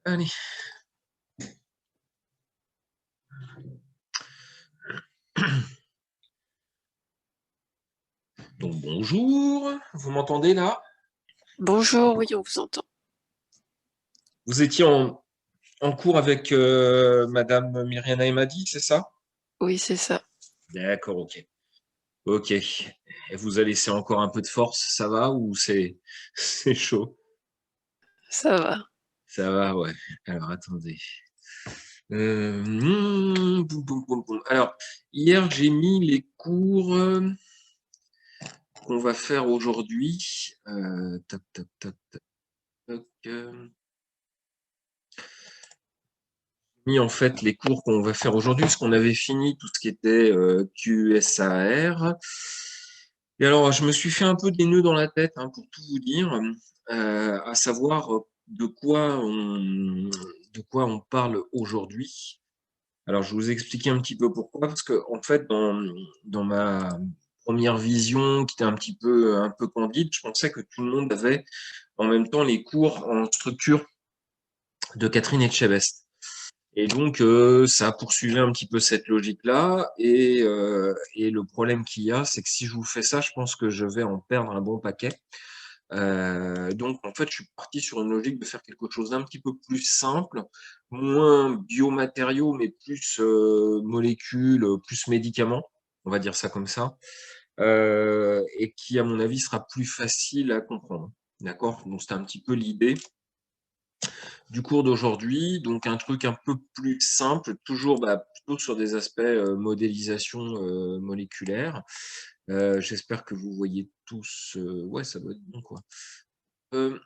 Allez. Donc bonjour, vous m'entendez là? Bonjour, oui, on vous entend. Vous étiez en cours avec Madame Myriana Emadi, c'est ça? Oui, c'est ça. D'accord, ok. Ok. Elle vous a laissé encore un peu de force, ça va ou c'est c'est chaud? Ça va. Ça va, ouais. Alors attendez. Boum, boum, boum, boum. Alors, hier j'ai mis les cours qu'on va faire aujourd'hui. Tac, tac, tac, tac, tac. Mis en fait les cours qu'on va faire aujourd'hui, parce qu'on avait fini tout ce qui était QSAR. Et alors, je me suis fait un peu des nœuds dans la tête, hein, pour tout vous dire, à savoir de quoi on parle aujourd'hui. Alors, je vais vous expliquer un petit peu pourquoi, parce que en fait, dans ma première vision, qui était un peu candide, je pensais que tout le monde avait en même temps les cours en structure de Catherine Etchebest. Et donc, ça poursuivait un petit peu cette logique-là. Et le problème qu'il y a, c'est que si je vous fais ça, je pense que je vais en perdre un bon paquet. Donc, en fait, je suis parti sur une logique de faire quelque chose d'un petit peu plus simple, moins biomatériaux, mais plus molécules, plus médicaments, on va dire ça comme ça, et qui, à mon avis, sera plus facile à comprendre. D'accord? Donc, c'était un petit peu l'idée du cours d'aujourd'hui. Donc, un truc un peu plus simple, toujours plutôt sur des aspects modélisation moléculaire. J'espère que vous voyez tous. Ouais, ça doit être bon, quoi. Euh,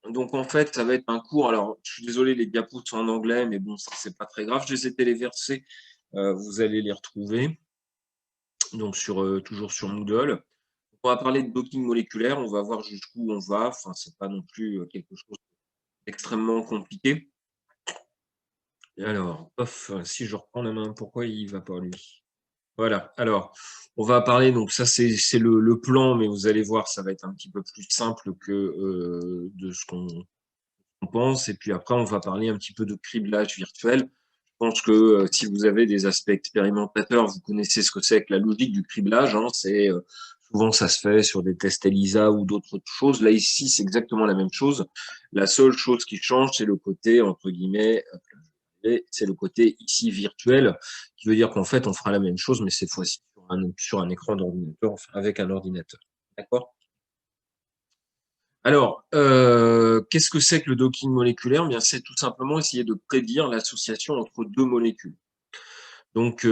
donc, en fait, ça va être un cours. Alors, je suis désolé, les diapos sont en anglais, mais bon, ça, c'est pas très grave. Je les ai téléversés. Vous allez les retrouver. Donc, toujours sur Moodle. On va parler de docking moléculaire. On va voir jusqu'où on va. Enfin, c'est pas non plus quelque chose d'extrêmement compliqué. Et alors, pof, si je reprends la main, pourquoi il va pas lui? Voilà. Alors, on va parler, donc ça c'est le plan, mais vous allez voir, ça va être un petit peu plus simple que de ce qu'on pense. Et puis après, on va parler un petit peu de criblage virtuel. Je pense que si vous avez des aspects expérimentateurs, vous connaissez ce que c'est que la logique du criblage, hein. C'est souvent ça se fait sur des tests ELISA ou d'autres choses. Là ici, c'est exactement la même chose. La seule chose qui change, c'est le côté entre guillemets et c'est le côté ici virtuel, qui veut dire qu'en fait, on fera la même chose, mais cette fois-ci sur un écran d'ordinateur, enfin, avec un ordinateur. D'accord? Alors, qu'est-ce que c'est que le docking moléculaire? Bien, c'est tout simplement essayer de prédire l'association entre deux molécules. Donc,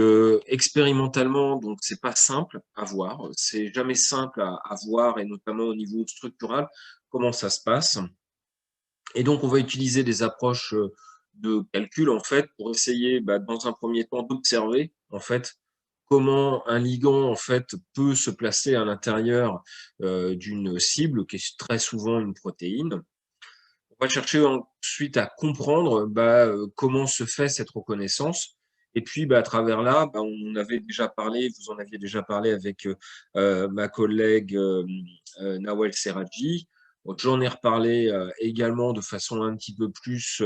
expérimentalement, donc c'est pas simple à voir. C'est jamais simple à voir, et notamment au niveau structural, comment ça se passe. Et donc, on va utiliser des approches de calcul, en fait, pour essayer, dans un premier temps, d'observer, en fait, comment un ligand, en fait, peut se placer à l'intérieur d'une cible, qui est très souvent une protéine. On va chercher ensuite à comprendre comment se fait cette reconnaissance. Et puis, à travers là, on avait déjà parlé, vous en aviez déjà parlé avec ma collègue Nawel Serradji. Donc, j'en ai reparlé également de façon un petit peu plus,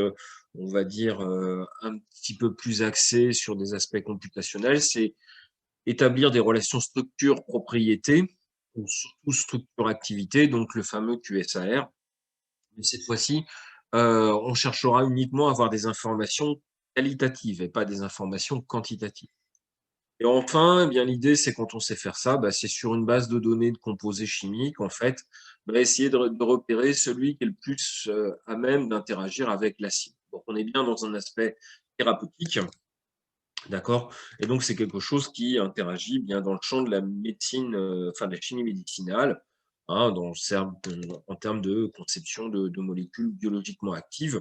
on va dire, un petit peu plus axée sur des aspects computationnels. C'est établir des relations structure-propriété, ou surtout structure-activité, donc le fameux QSAR. Mais cette fois-ci, on cherchera uniquement à avoir des informations qualitatives et pas des informations quantitatives. Et enfin, eh bien l'idée, c'est quand on sait faire ça, c'est sur une base de données de composés chimiques, en fait, essayer de repérer celui qui est le plus à même d'interagir avec l'acide. Donc, on est bien dans un aspect thérapeutique, d'accord? Et donc, c'est quelque chose qui interagit bien dans le champ de la médecine, enfin de la chimie médicinale, hein, en termes de conception de molécules biologiquement actives.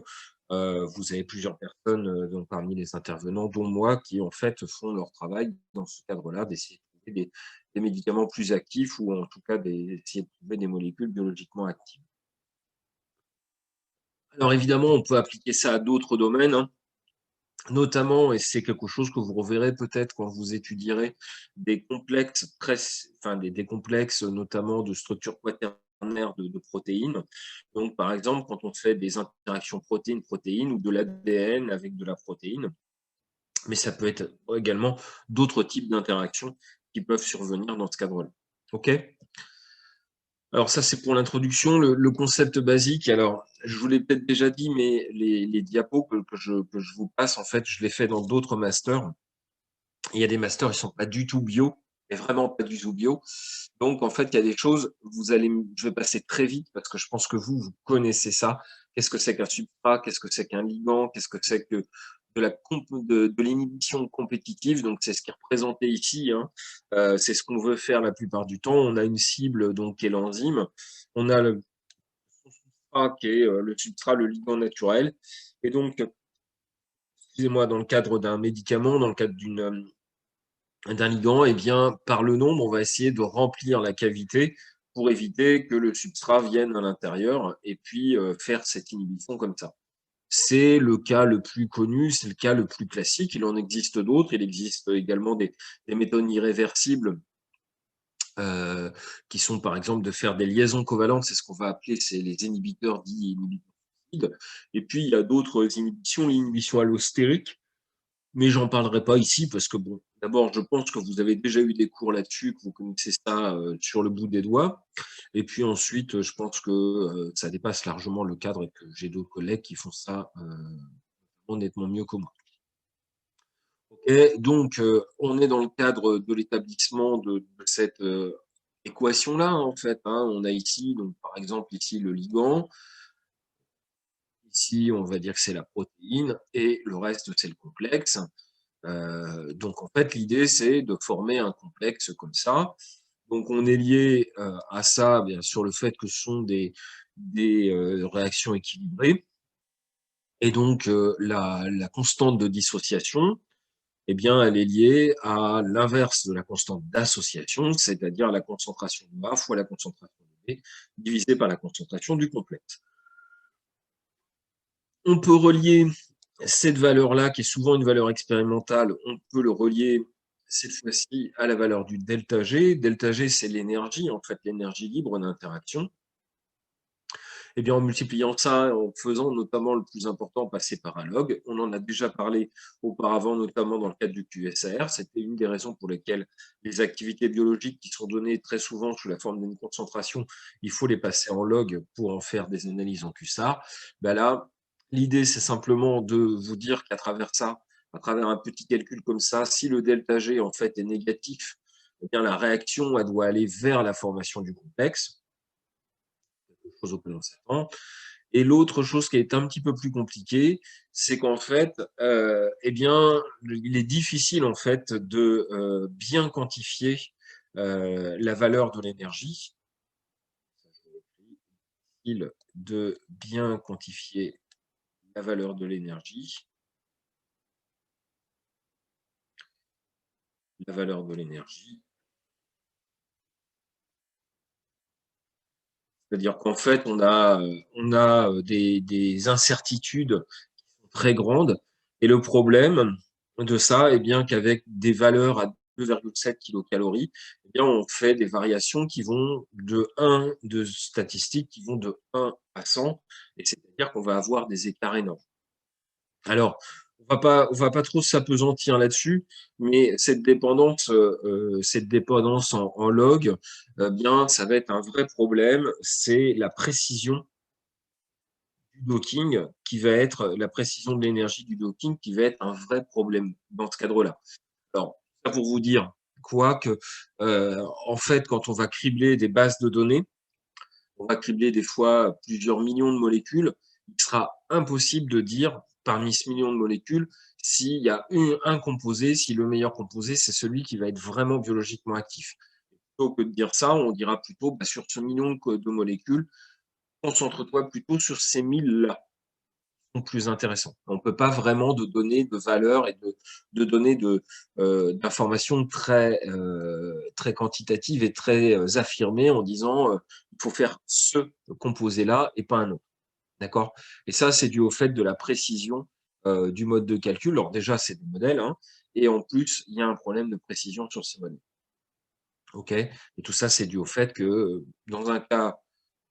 Vous avez plusieurs personnes donc parmi les intervenants, dont moi, qui en fait font leur travail dans ce cadre-là, d'essayer de trouver des médicaments plus actifs ou en tout cas d'essayer de trouver des molécules biologiquement actives. Alors évidemment, on peut appliquer ça à d'autres domaines, hein. Notamment, et c'est quelque chose que vous reverrez peut-être quand vous étudierez des complexes, enfin des complexes notamment de structure quaternaire quaternaire de protéines. Donc, par exemple, quand on fait des interactions protéine-protéine ou de l'ADN avec de la protéine, mais ça peut être également d'autres types d'interactions qui peuvent survenir dans ce cadre-là. OK? Alors ça, c'est pour l'introduction, le concept basique. Alors, je vous l'ai peut-être déjà dit, mais les diapos que je vous passe, en fait, je les fais dans d'autres masters. Il y a des masters, ils sont pas du tout bio, mais vraiment pas du tout bio. Donc, en fait, il y a des choses, je vais passer très vite parce que je pense que vous connaissez ça. Qu'est-ce que c'est qu'un substrat? Qu'est-ce que c'est qu'un ligand? Qu'est-ce que c'est que de l'inhibition compétitive? Donc, c'est ce qui est représenté ici, hein. C'est ce qu'on veut faire la plupart du temps. On a une cible, donc, qui est l'enzyme. On a le substrat qui est le substrat, le ligand naturel. Et donc, excusez-moi, dans le cadre d'un médicament, dans le cadre d'un ligand, eh bien, par le nombre, on va essayer de remplir la cavité pour éviter que le substrat vienne à l'intérieur et puis faire cette inhibition comme ça. C'est le cas le plus connu, c'est le cas le plus classique. Il en existe d'autres. Il existe également des méthodes irréversibles qui sont par exemple de faire des liaisons covalentes. C'est ce qu'on va appeler les inhibiteurs dits inhibiteurs. Et puis, il y a d'autres inhibitions, l'inhibition allostérique. Mais j'en parlerai pas ici parce que bon, d'abord, je pense que vous avez déjà eu des cours là-dessus, que vous connaissez ça sur le bout des doigts. Et puis ensuite, je pense que ça dépasse largement le cadre et que j'ai d'autres collègues qui font ça nettement mieux que moi. Okay, donc, on est dans le cadre de l'établissement de cette équation-là, en fait, hein. On a ici, donc, par exemple, ici le ligand. Ici, on va dire que c'est la protéine et le reste, c'est le complexe. Donc en fait, l'idée, c'est de former un complexe comme ça. Donc on est lié à ça, bien sûr, le fait que ce sont des réactions équilibrées. Et donc la constante de dissociation, eh bien, elle est liée à l'inverse de la constante d'association, c'est-à-dire la concentration de A fois la concentration de B, divisée par la concentration du complexe. On peut relier cette valeur-là, qui est souvent une valeur expérimentale, on peut le relier cette fois-ci à la valeur du delta G. Delta G, c'est l'énergie, en fait, l'énergie libre d'interaction. Eh bien, en multipliant ça, en faisant notamment le plus important, passer par un log. On en a déjà parlé auparavant, notamment dans le cadre du QSAR. C'était une des raisons pour lesquelles les activités biologiques qui sont données très souvent sous la forme d'une concentration, il faut les passer en log pour en faire des analyses en QSAR. Ben là, l'idée, c'est simplement de vous dire qu'à travers ça, à travers un petit calcul comme ça, si le delta G en fait est négatif, eh bien la réaction elle doit aller vers la formation du complexe, quelque chose auquel on s'attend. Et l'autre chose qui est un petit peu plus compliquée, c'est qu'en fait, eh bien, il est difficile en fait de bien quantifier la valeur de l'énergie. De bien quantifier la valeur de l'énergie. La valeur de l'énergie. C'est-à-dire qu'en fait, on a des incertitudes très grandes. Et le problème de ça, eh bien, qu'avec des valeurs à 2,7 kilocalories, eh bien, on fait des variations qui vont de statistiques qui vont de 1 à 100. Et c'est-à-dire qu'on va avoir des écarts énormes. Alors, on va pas trop s'appesantir là-dessus, mais cette dépendance en log, bien, ça va être un vrai problème. C'est la précision du docking qui va être la précision de l'énergie du docking qui va être un vrai problème dans ce cadre-là. Alors, ça pour vous dire quoi que, en fait, quand on va cribler des bases de données, on va cribler des fois plusieurs millions de molécules. Il sera impossible de dire, parmi ce million de molécules, s'il y a un composé, si le meilleur composé, c'est celui qui va être vraiment biologiquement actif. Plutôt que de dire ça, on dira plutôt, bah, sur ce million de molécules, concentre-toi plutôt sur ces 1000-là, qui sont plus intéressants. On ne peut pas vraiment de donner de valeur et de donner d'informations très quantitatives et très affirmées en disant il faut faire ce composé-là et pas un autre. D'accord? Et ça, c'est dû au fait de la précision du mode de calcul. Alors déjà, c'est des modèles, hein, et en plus, il y a un problème de précision sur ces modèles. OK? Et tout ça, c'est dû au fait que dans un cas,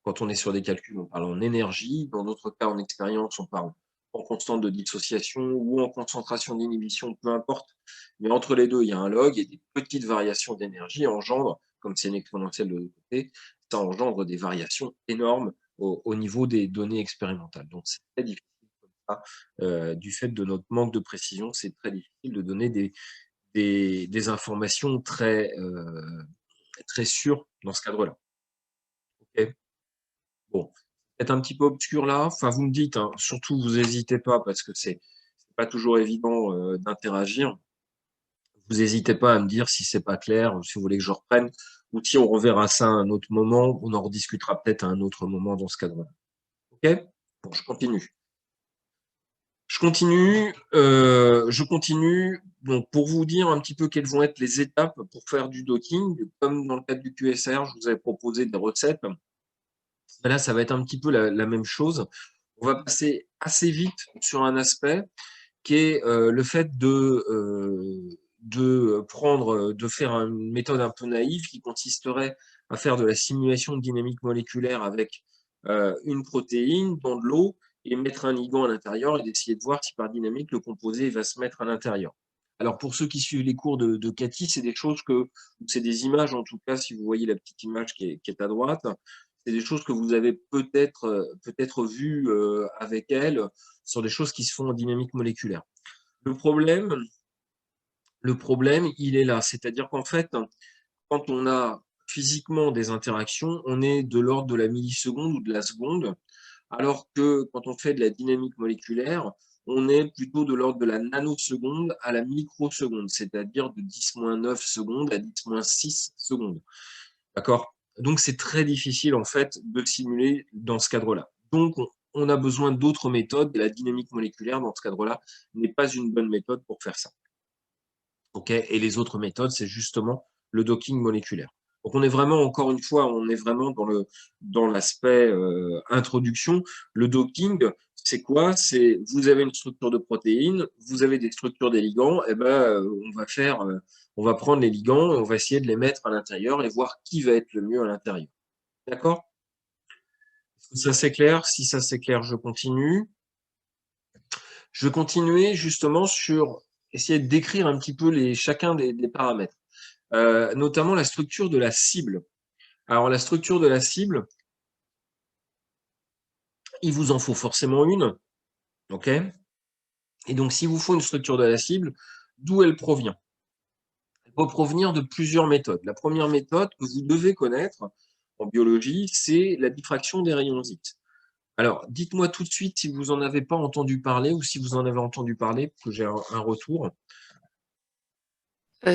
Quand on est sur des calculs, on parle en énergie. Dans d'autres cas, en expérience, on parle en constante de dissociation ou en concentration d'inhibition, peu importe. Mais entre les deux, il y a un log et des petites variations d'énergie engendrent, comme c'est une exponentielle de l'autre côté, ça engendre des variations énormes au niveau des données expérimentales. Donc, c'est très difficile comme ça. Du fait de notre manque de précision, c'est très difficile de donner des informations très sûres dans ce cadre-là. Ok. Bon, peut-être un petit peu obscur là. Enfin, vous me dites, hein, surtout, vous n'hésitez pas parce que c'est pas toujours évident d'interagir. Vous n'hésitez pas à me dire si c'est pas clair, ou si vous voulez que je reprenne, ou si on reverra ça à un autre moment. On en rediscutera peut-être à un autre moment dans ce cadre-là. Ok? Bon, je continue. Je continue. Donc, pour vous dire un petit peu quelles vont être les étapes pour faire du docking, comme dans le cadre du QSR, je vous avais proposé des recettes. Là, ça va être un petit peu la même chose. On va passer assez vite sur un aspect qui est le fait de faire une méthode un peu naïve qui consisterait à faire de la simulation de dynamique moléculaire avec une protéine dans de l'eau et mettre un ligand à l'intérieur et d'essayer de voir si par dynamique le composé va se mettre à l'intérieur. Alors pour ceux qui suivent les cours de Cathy, c'est des choses c'est des images en tout cas, si vous voyez la petite image qui est à droite, c'est des choses que vous avez peut-être vues avec elle sur des choses qui se font en dynamique moléculaire. Le problème, il est là, c'est-à-dire qu'en fait, quand on a physiquement des interactions, on est de l'ordre de la milliseconde ou de la seconde, alors que quand on fait de la dynamique moléculaire, on est plutôt de l'ordre de la nanoseconde à la microseconde, c'est-à-dire de 10-9 secondes à 10-6 secondes. D'accord? Donc, c'est très difficile, en fait, de simuler dans ce cadre-là. Donc, on a besoin d'autres méthodes. Et la dynamique moléculaire, dans ce cadre-là, n'est pas une bonne méthode pour faire ça. OK? Et les autres méthodes, c'est justement le docking moléculaire. Donc, on est vraiment, encore une fois, on est vraiment dans l'aspect introduction. Le docking, c'est quoi? C'est vous avez une structure de protéines, vous avez des structures des ligands, et ben, on va prendre les ligands et on va essayer de les mettre à l'intérieur et voir qui va être le mieux à l'intérieur. D'accord? Ça c'est clair? Si ça c'est clair, je continue. Je vais continuer justement sur essayer de décrire un petit peu chacun des paramètres, notamment la structure de la cible. Alors la structure de la cible, il vous en faut forcément une, ok? Et donc s'il vous faut une structure de la cible, d'où elle provient? Elle peut provenir de plusieurs méthodes. La première méthode que vous devez connaître en biologie, c'est la diffraction des rayons X. Alors, dites-moi tout de suite si vous n'en avez pas entendu parler ou si vous en avez entendu parler, pour que j'ai un retour.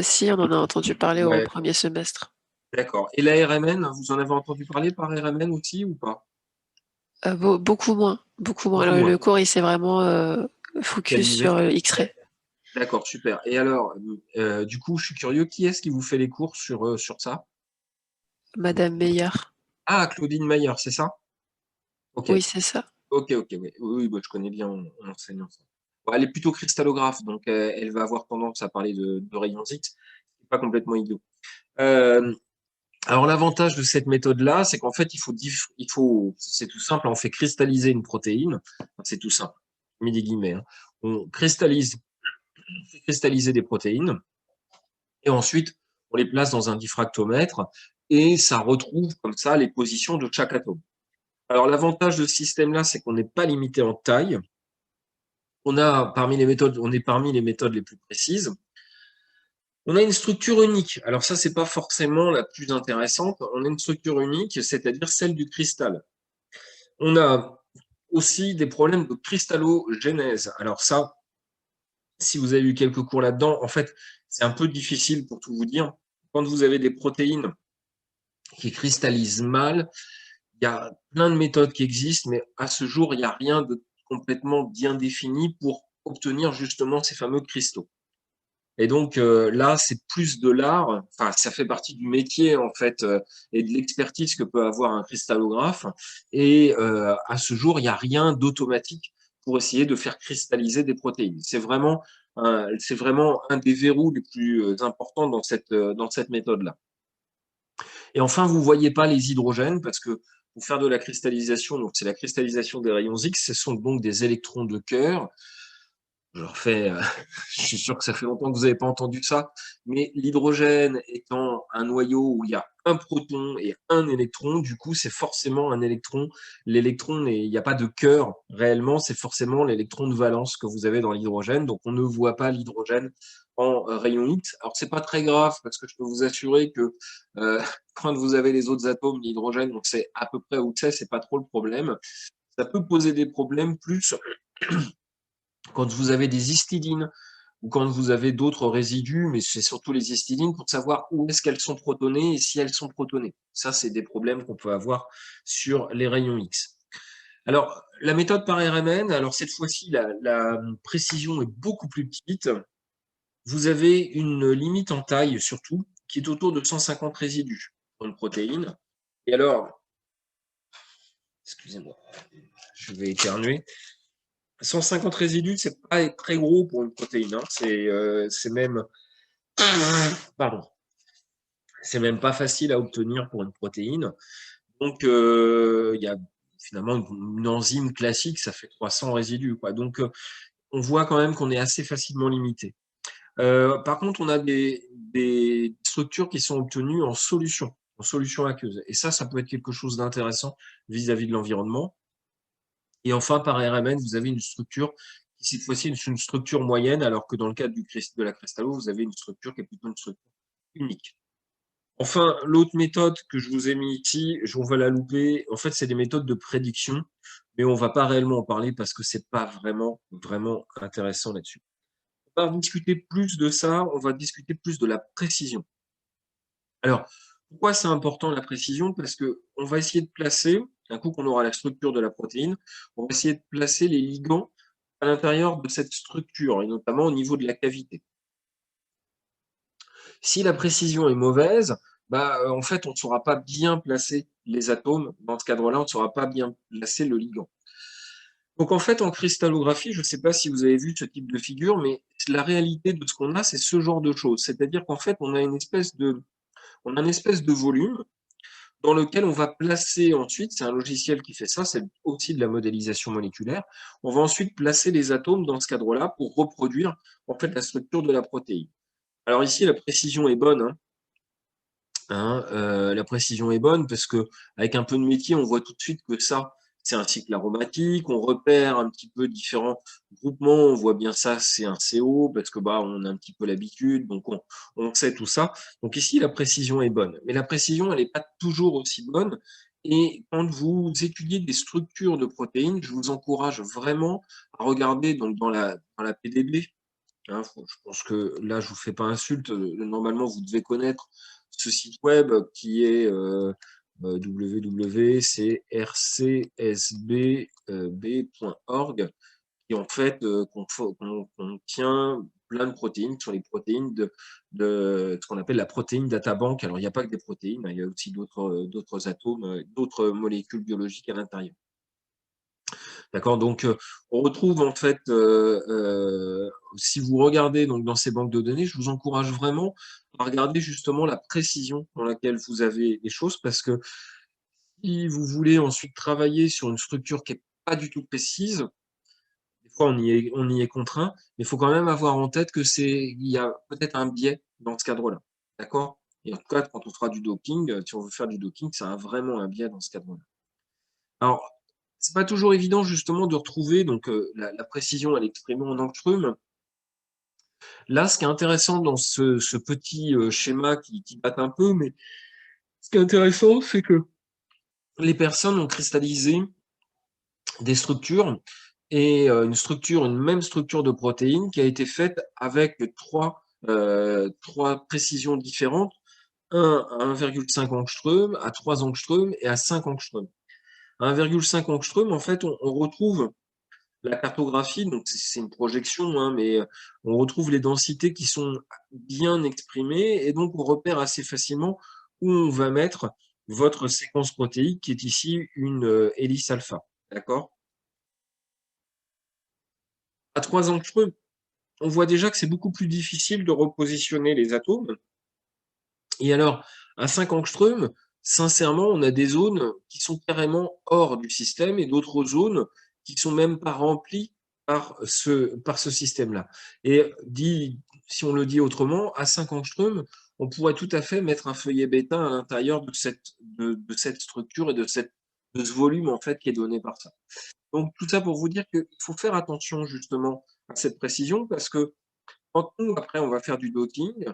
Si, on en a entendu parler au Ouais, premier semestre. d'accord. Et la RMN, vous en avez entendu parler par RMN aussi ou pas? Beaucoup moins, beaucoup moins. Beaucoup Le moins. cours, il s'est vraiment focus Focalisé. sur X-ray. D'accord, super. Et alors, du coup, je suis curieux, qui est-ce qui vous fait les cours sur ça? Madame Meyer. Ah, Claudine Mayer, c'est ça? Ok, Oui, c'est ça. ok, ok, oui, oui, bah, je connais bien en enseignant ça. Bon, elle est plutôt cristallographe, donc elle va avoir tendance à parler de rayons X. C'est pas complètement idiot. Euh, alors l'avantage de cette méthode-là, c'est qu'en fait, c'est tout simple, on fait cristalliser une protéine. Enfin, c'est tout simple, je mets des guillemets, hein. On fait cristalliser des protéines et ensuite on les place dans un diffractomètre et ça retrouve comme ça les positions de chaque atome. Alors l'avantage de ce système-là, c'est qu'on n'est pas limité en taille. On est parmi les méthodes les plus précises. On a une structure unique. Alors ça, c'est pas forcément la plus intéressante. On a une structure unique, c'est-à-dire celle du cristal. On a aussi des problèmes de cristallogénèse. Alors ça, si vous avez eu quelques cours là-dedans, en fait, c'est un peu difficile pour tout vous dire. Quand vous avez des protéines qui cristallisent mal, il y a plein de méthodes qui existent, mais à ce jour, il n'y a rien de complètement bien défini pour obtenir justement ces fameux cristaux. Et donc là, c'est plus de l'art, enfin, ça fait partie du métier en fait et de l'expertise que peut avoir un cristallographe. Et à ce jour, il n'y a rien d'automatique pour essayer de faire cristalliser des protéines. C'est vraiment un des verrous les plus importants dans cette méthode-là. Et enfin, vous ne voyez pas les hydrogènes parce que pour faire de la cristallisation. Donc, c'est la cristallisation des rayons X. Ce sont donc des électrons de cœur. Je refais, je suis sûr que ça fait longtemps que vous n'avez pas entendu ça, mais l'hydrogène étant un noyau où il y a un proton et un électron, du coup, c'est forcément un électron. L'électron, il n'y a pas de cœur réellement, c'est forcément l'électron de valence que vous avez dans l'hydrogène. Donc, on ne voit pas l'hydrogène en rayon X. Alors, c'est pas très grave parce que je peux vous assurer que quand vous avez les autres atomes, l'hydrogène, donc c'est à peu près où c'est pas trop le problème. Ça peut poser des problèmes plus quand vous avez des histidines ou quand vous avez d'autres résidus, mais c'est surtout les histidines pour savoir où est-ce qu'elles sont protonées et si elles sont protonées. Ça, c'est des problèmes qu'on peut avoir sur les rayons X. Alors, la méthode par RMN, alors cette fois-ci, la précision est beaucoup plus petite. Vous avez une limite en taille, surtout, qui est autour de 150 résidus pour une protéine. Et alors, excusez-moi, je vais éternuer. 150 résidus, c'est pas très gros pour une protéine. Hein. C'est même, pardon, c'est même pas facile à obtenir pour une protéine. Donc, il y a finalement une enzyme classique, ça fait 300 résidus. Quoi. Donc, on voit quand même qu'on est assez facilement limité. Par contre, on a des structures qui sont obtenues en solution aqueuse. Et ça peut être quelque chose d'intéressant vis-à-vis de l'environnement. Et enfin, par RMN, vous avez une structure qui, cette fois-ci, est une structure moyenne, alors que dans le cadre de la cristallo, vous avez une structure qui est plutôt une structure unique. Enfin, l'autre méthode que je vous ai mis ici, on va la louper. En fait, c'est des méthodes de prédiction, mais on ne va pas réellement en parler parce que c'est pas vraiment, vraiment intéressant là-dessus. On va discuter plus de ça, on va discuter plus de la précision. Alors, pourquoi c'est important la précision? Parce que on va essayer de placer, un coup qu'on aura la structure de la protéine, on va essayer de placer les ligands à l'intérieur de cette structure, et notamment au niveau de la cavité. Si la précision est mauvaise, en fait, on ne saura pas bien placer les atomes. Dans ce cadre-là, on ne saura pas bien placer le ligand. Donc, en fait, en cristallographie, je ne sais pas si vous avez vu ce type de figure, mais la réalité de ce qu'on a, c'est ce genre de choses. C'est-à-dire qu'en fait, on a une espèce de volume dans lequel on va placer ensuite, c'est un logiciel qui fait ça, c'est aussi de la modélisation moléculaire, on va ensuite placer les atomes dans ce cadre-là pour reproduire en fait la structure de la protéine. Alors ici, la précision est bonne. La précision est bonne parce que avec un peu de métier, on voit tout de suite que ça, c'est un cycle aromatique. On repère un petit peu différents groupements. On voit bien ça, c'est un CO parce que on a un petit peu l'habitude, donc on sait tout ça. Donc ici, la précision est bonne, mais la précision, elle n'est pas toujours aussi bonne. Et quand vous étudiez des structures de protéines, je vous encourage vraiment à regarder donc dans la PDB. Hein, je pense que là, je vous fais pas insulte. Normalement, vous devez connaître ce site web qui est www.crcsbb.org, qui en fait contient plein de protéines, qui sont les protéines de ce qu'on appelle la protéine databank. Alors, il n'y a pas que des protéines, hein, il y a aussi d'autres atomes, d'autres molécules biologiques à l'intérieur. D'accord, donc on retrouve en fait, si vous regardez donc dans ces banques de données, je vous encourage vraiment à regarder justement la précision dans laquelle vous avez les choses, parce que si vous voulez ensuite travailler sur une structure qui n'est pas du tout précise, des fois on y est contraint, mais il faut quand même avoir en tête que il y a peut-être un biais dans ce cadre-là, d'accord? Et en tout cas, quand on fera du docking, si on veut faire du docking, ça a vraiment un biais dans ce cadre-là. Alors, c'est pas toujours évident justement de retrouver donc la précision, elle est exprimée en angstrom. Là, ce qui est intéressant dans ce petit schéma qui date un peu, mais ce qui est intéressant, c'est que les personnes ont cristallisé des structures et une même structure de protéines qui a été faite avec trois précisions différentes, un à 1,5 angstrom, à 3 angstrom et à 5 angstrom. À 1,5 angstrom, en fait, on retrouve la cartographie, donc c'est une projection, hein, mais on retrouve les densités qui sont bien exprimées et donc on repère assez facilement où on va mettre votre séquence protéique qui est ici une hélice alpha. D'accord? À 3 angstroms, on voit déjà que c'est beaucoup plus difficile de repositionner les atomes. Et alors, à 5 angstroms, sincèrement, on a des zones qui sont carrément hors du système et d'autres zones qui sont même pas remplies par ce système-là. Et si on le dit autrement, à 5 angstroms, on pourrait tout à fait mettre un feuillet bêta à l'intérieur de cette structure et de ce volume en fait qui est donné par ça. Donc tout ça pour vous dire qu'il faut faire attention justement à cette précision parce que quand nous, après, on va faire du docking,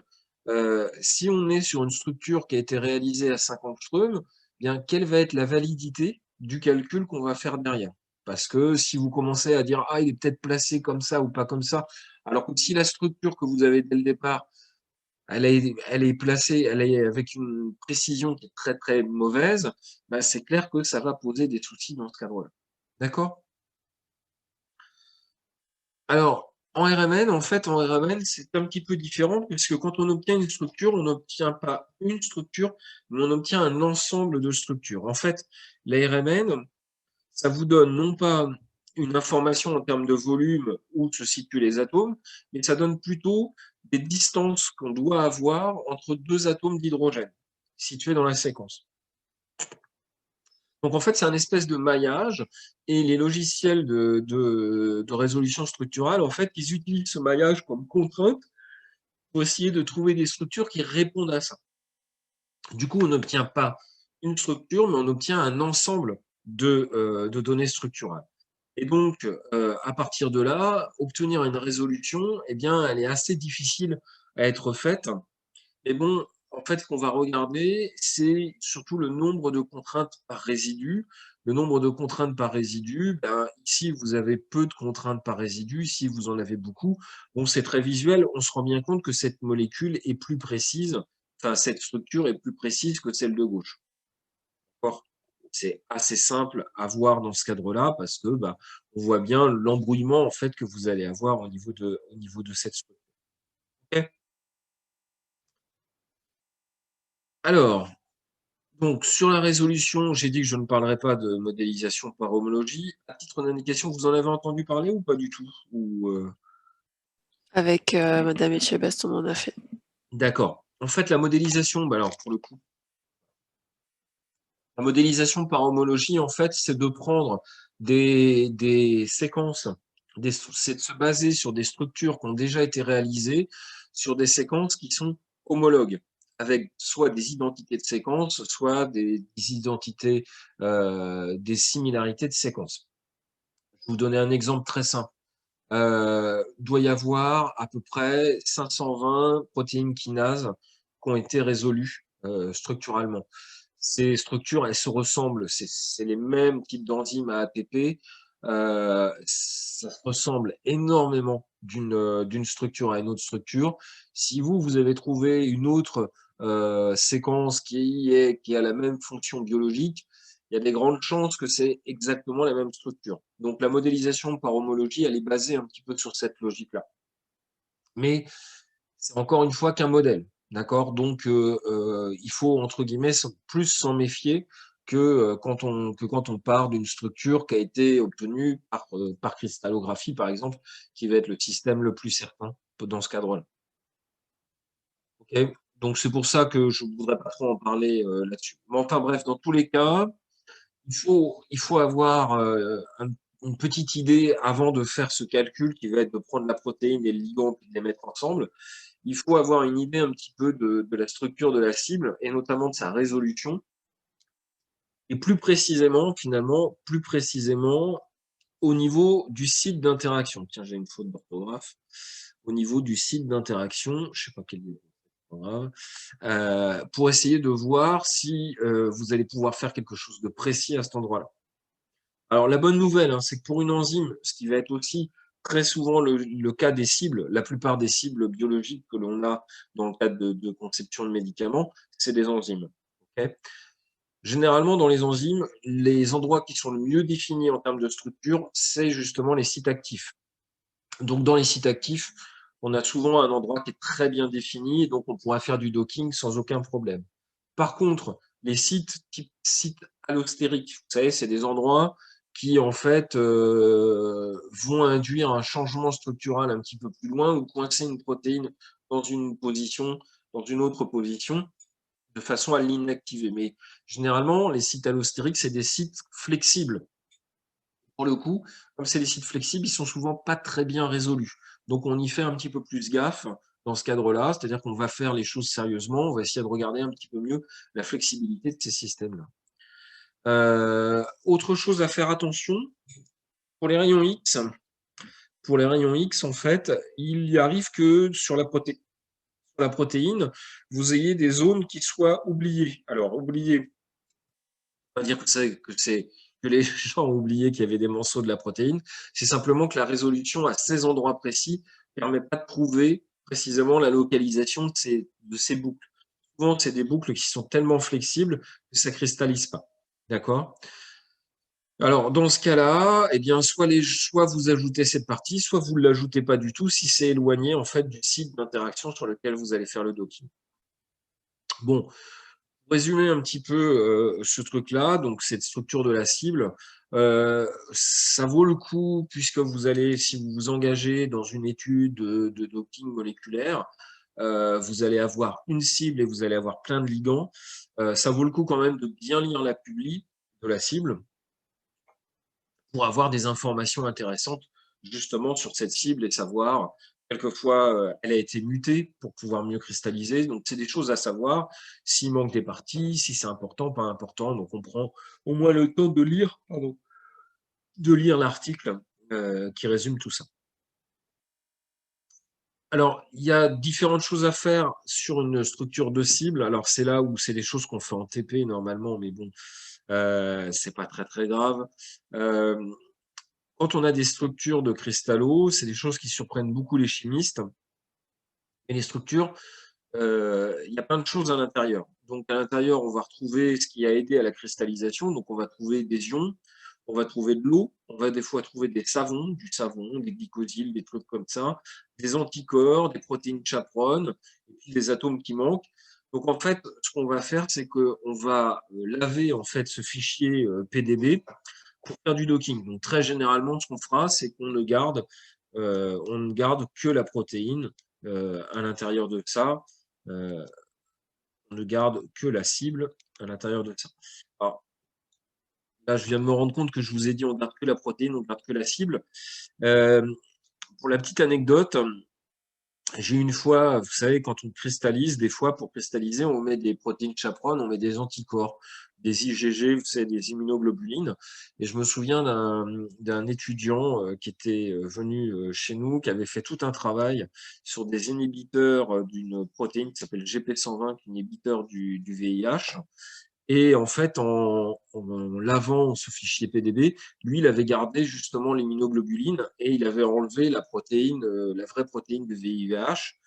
si on est sur une structure qui a été réalisée à 50 angstroms, bien, quelle va être la validité du calcul qu'on va faire derrière? Parce que si vous commencez à dire, ah, il est peut-être placé comme ça ou pas comme ça, alors que si la structure que vous avez dès le départ, elle est placée, elle est avec une précision qui est très très mauvaise, bah, c'est clair que ça va poser des soucis dans ce cadre-là. D'accord? Alors, en RMN, en fait, en RMN, c'est un petit peu différent puisque quand on obtient une structure, on n'obtient pas une structure, mais on obtient un ensemble de structures. En fait, la RMN, ça vous donne non pas une information en termes de volume où se situent les atomes, mais ça donne plutôt des distances qu'on doit avoir entre deux atomes d'hydrogène situés dans la séquence. Donc en fait, c'est un espèce de maillage et les logiciels de résolution structurale, en fait, ils utilisent ce maillage comme contrainte pour essayer de trouver des structures qui répondent à ça. Du coup, on n'obtient pas une structure, mais on obtient un ensemble de données structurales. Et donc, à partir de là, obtenir une résolution, eh bien, elle est assez difficile à être faite. Mais bon, en fait, ce qu'on va regarder, c'est surtout le nombre de contraintes par résidu. Le nombre de contraintes par résidu, ben, ici, vous avez peu de contraintes par résidu. Ici, vous en avez beaucoup. Bon, c'est très visuel. On se rend bien compte que cette molécule est plus précise, enfin, cette structure est plus précise que celle de gauche. C'est assez simple à voir dans ce cadre-là parce que bah, on voit bien l'embrouillement en fait que vous allez avoir au niveau de cette structure. Okay. Alors, donc, sur la résolution, j'ai dit que je ne parlerai pas de modélisation par homologie. À titre d'indication, vous en avez entendu parler ou pas du tout? Avec Madame Etchebest, on en a fait. D'accord. En fait, la modélisation, bah alors pour le coup, la modélisation par homologie, en fait, c'est de prendre des séquences, c'est de se baser sur des structures qui ont déjà été réalisées, sur des séquences qui sont homologues, avec soit des identités de séquences, soit des identités, des similarités de séquences. Je vais vous donner un exemple très simple. Doit y avoir à peu près 520 protéines kinases qui ont été résolues structurellement. Ces structures, elles se ressemblent, c'est les mêmes types d'enzymes à ATP. Ça se ressemble énormément d'une structure à une autre structure. Si vous avez trouvé une autre séquence qui a la même fonction biologique, il y a des grandes chances que c'est exactement la même structure. Donc la modélisation par homologie, elle est basée un petit peu sur cette logique-là. Mais c'est encore une fois qu'un modèle, d'accord? Donc il faut entre guillemets plus s'en méfier que quand on part d'une structure qui a été obtenue par cristallographie, par exemple, qui va être le système le plus certain dans ce cadre-là. Okay. Donc c'est pour ça que je ne voudrais pas trop en parler là-dessus. Mais enfin bref, dans tous les cas, il faut avoir une petite idée avant de faire ce calcul qui va être de prendre la protéine et le ligand et de les mettre ensemble. Il faut avoir une idée un petit peu de la structure de la cible et notamment de sa résolution. Et plus précisément, finalement, plus précisément au niveau du site d'interaction. Tiens, j'ai une faute d'orthographe. Au niveau du site d'interaction, je ne sais pas quel pour essayer de voir si vous allez pouvoir faire quelque chose de précis à cet endroit-là. Alors, la bonne nouvelle, hein, c'est que pour une enzyme, ce qui va être aussi très souvent le cas des cibles, la plupart des cibles biologiques que l'on a dans le cadre de conception de médicaments, c'est des enzymes. Okay. Généralement, dans les enzymes, les endroits qui sont le mieux définis en termes de structure, c'est justement les sites actifs. Donc, dans les sites actifs, on a souvent un endroit qui est très bien défini, et donc on pourra faire du docking sans aucun problème. Par contre, les sites type sites allostériques, vous savez, c'est des endroits qui en fait vont induire un changement structural un petit peu plus loin ou coincer une protéine dans une position, dans une autre position. de façon à l'inactiver. Mais généralement, les sites allostériques, c'est des sites flexibles. Pour le coup, comme c'est des sites flexibles, ils sont souvent pas très bien résolus. Donc, on y fait un petit peu plus gaffe dans ce cadre-là, c'est-à-dire qu'on va faire les choses sérieusement, on va essayer de regarder un petit peu mieux la flexibilité de ces systèmes-là. Autre chose à faire attention, pour les rayons X, en fait, il arrive que sur la protéine, vous ayez des zones qui soient oubliées. Alors, oubliées, on va dire que les gens ont oublié qu'il y avait des morceaux de la protéine. C'est simplement que la résolution à ces endroits précis ne permet pas de trouver précisément la localisation de ces boucles. Souvent, c'est des boucles qui sont tellement flexibles que ça ne cristallise pas. D'accord? Alors, dans ce cas-là, eh bien, soit vous ajoutez cette partie, soit vous ne l'ajoutez pas du tout si c'est éloigné en fait, du site d'interaction sur lequel vous allez faire le docking. Bon, pour résumer un petit peu ce truc-là, donc cette structure de la cible, ça vaut le coup puisque si vous vous engagez dans une étude de docking moléculaire, vous allez avoir une cible et vous allez avoir plein de ligands. Ça vaut le coup quand même de bien lire la publi de la cible pour avoir des informations intéressantes justement sur cette cible et savoir, quelquefois, elle a été mutée pour pouvoir mieux cristalliser. Donc, c'est des choses à savoir, s'il manque des parties, si c'est important, pas important. Donc, on prend au moins le temps de lire l'article qui résume tout ça. Alors, il y a différentes choses à faire sur une structure de cible. Alors, c'est là où c'est des choses qu'on fait en TP normalement, mais bon, c'est pas très très grave. Quand on a des structures de cristallos, c'est des choses qui surprennent beaucoup les chimistes. Et les structures, il y a plein de choses à l'intérieur. Donc, à l'intérieur, on va retrouver ce qui a aidé à la cristallisation. Donc, on va trouver des ions, on va trouver de l'eau, on va des fois trouver des savons, du savon, des glycosiles, des trucs comme ça, des anticorps, des protéines chaperones, et puis des atomes qui manquent. Donc, en fait, ce qu'on va faire, c'est qu'on va laver en fait ce fichier PDB pour faire du docking. Donc, très généralement, ce qu'on fera, c'est qu'on ne garde que la protéine à l'intérieur de ça. On ne garde que la cible à l'intérieur de ça. Alors, là, je viens de me rendre compte que je vous ai dit on ne garde que la protéine, on ne garde que la cible. Pour la petite anecdote, j'ai une fois, vous savez, quand on cristallise, des fois, pour cristalliser, on met des protéines chaperones, on met des anticorps, des IgG, vous savez, des immunoglobulines. Et je me souviens d'un étudiant qui était venu chez nous, qui avait fait tout un travail sur des inhibiteurs d'une protéine qui s'appelle GP120, inhibiteur du VIH. Et en fait, en lavant ce fichier PDB, lui, il avait gardé justement l'immunoglobuline et il avait enlevé la protéine, la vraie protéine de VIH.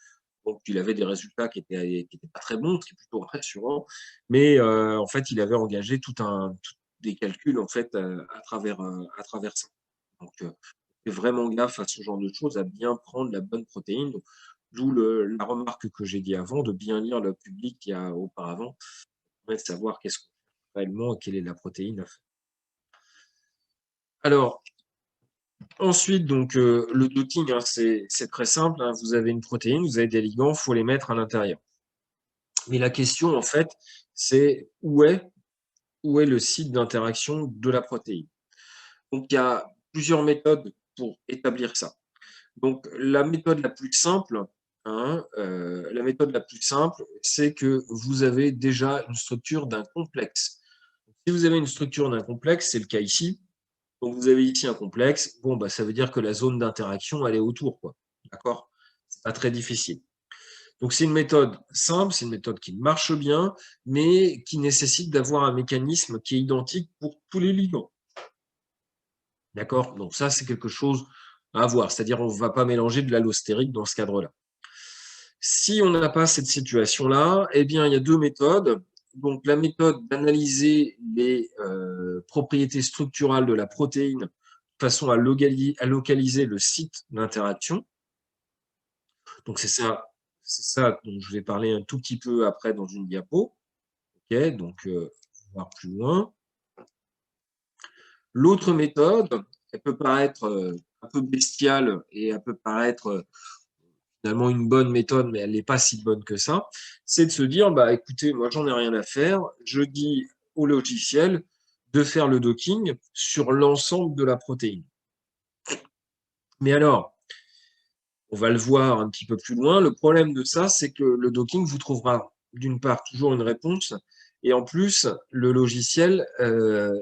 Donc, il avait des résultats qui étaient pas très bons, ce qui est plutôt rassurant. Mais en fait, il avait engagé tout des calculs en fait à travers ça. Donc, fait vraiment gaffe à ce genre de choses, à bien prendre la bonne protéine. D'où la remarque que j'ai dit avant, de bien lire le public qu'il y a auparavant de savoir qu'est-ce qu'on fait réellement et quelle est la protéine à faire. Alors, ensuite, donc, le docking, hein, c'est très simple. Hein, vous avez une protéine, vous avez des ligands, il faut les mettre à l'intérieur. Mais la question, en fait, c'est où est le site d'interaction de la protéine. Donc, il y a plusieurs méthodes pour établir ça. Donc, la méthode la plus simple, c'est que vous avez déjà une structure d'un complexe. Si vous avez une structure d'un complexe, c'est le cas ici. Donc, vous avez ici un complexe. Bon, bah, ça veut dire que la zone d'interaction, elle est autour, quoi. D'accord? C'est pas très difficile. Donc, c'est une méthode simple, c'est une méthode qui marche bien, mais qui nécessite d'avoir un mécanisme qui est identique pour tous les ligands. D'accord? Donc, ça, c'est quelque chose à voir. C'est-à-dire, on ne va pas mélanger de l'allostérique dans ce cadre-là. Si on n'a pas cette situation-là, eh bien, il y a deux méthodes. Donc, la méthode d'analyser les propriétés structurales de la protéine de façon à localiser le site d'interaction. Donc, c'est ça dont je vais parler un tout petit peu après dans une diapo. OK, donc, voir plus loin. L'autre méthode, elle peut paraître un peu bestiale et elle peut paraître finalement une bonne méthode, mais elle n'est pas si bonne que ça, c'est de se dire, bah, écoutez, moi, j'en ai rien à faire. Je dis au logiciel de faire le docking sur l'ensemble de la protéine. Mais alors, on va le voir un petit peu plus loin. Le problème de ça, c'est que le docking vous trouvera d'une part toujours une réponse, et en plus, le logiciel, il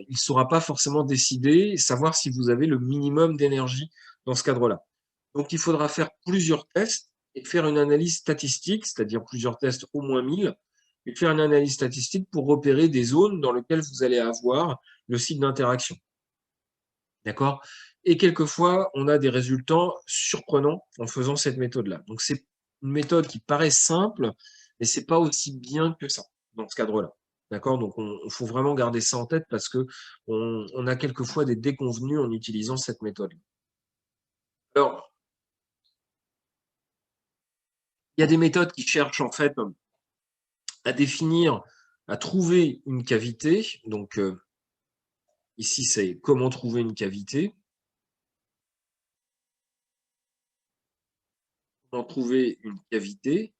ne saura pas forcément décider, savoir si vous avez le minimum d'énergie dans ce cadre-là. Donc, il faudra faire plusieurs tests et faire une analyse statistique, c'est-à-dire plusieurs tests au moins 1000, et faire une analyse statistique pour repérer des zones dans lesquelles vous allez avoir le site d'interaction. D'accord? Et quelquefois, on a des résultats surprenants en faisant cette méthode-là. Donc, c'est une méthode qui paraît simple, mais c'est pas aussi bien que ça dans ce cadre-là. D'accord? Donc, il faut vraiment garder ça en tête parce que on a quelquefois des déconvenus en utilisant cette méthode. Alors, il y a des méthodes qui cherchent en fait à définir, à trouver une cavité. Donc, ici, c'est comment trouver une cavité. Comment trouver une cavité.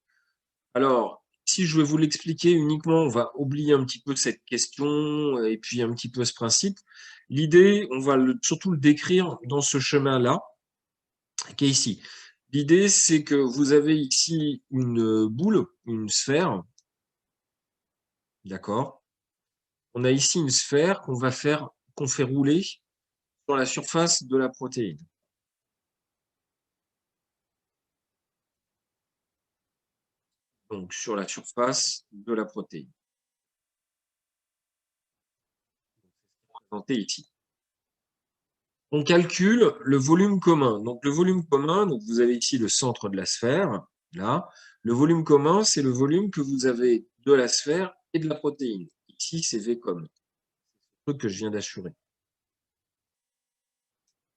Alors, si je vais vous l'expliquer uniquement, on va oublier un petit peu cette question et puis un petit peu ce principe. L'idée, on va surtout le décrire dans ce chemin-là, qui est ici. L'idée, c'est que vous avez ici une boule, une sphère, d'accord? On a ici une sphère qu'on fait rouler sur la surface de la protéine. Donc, sur la surface de la protéine. Présenté ici. On calcule le volume commun. Donc, le volume commun, donc vous avez ici le centre de la sphère, là. Le volume commun, c'est le volume que vous avez de la sphère et de la protéine. Ici, c'est V comme. C'est le truc que je viens d'assurer.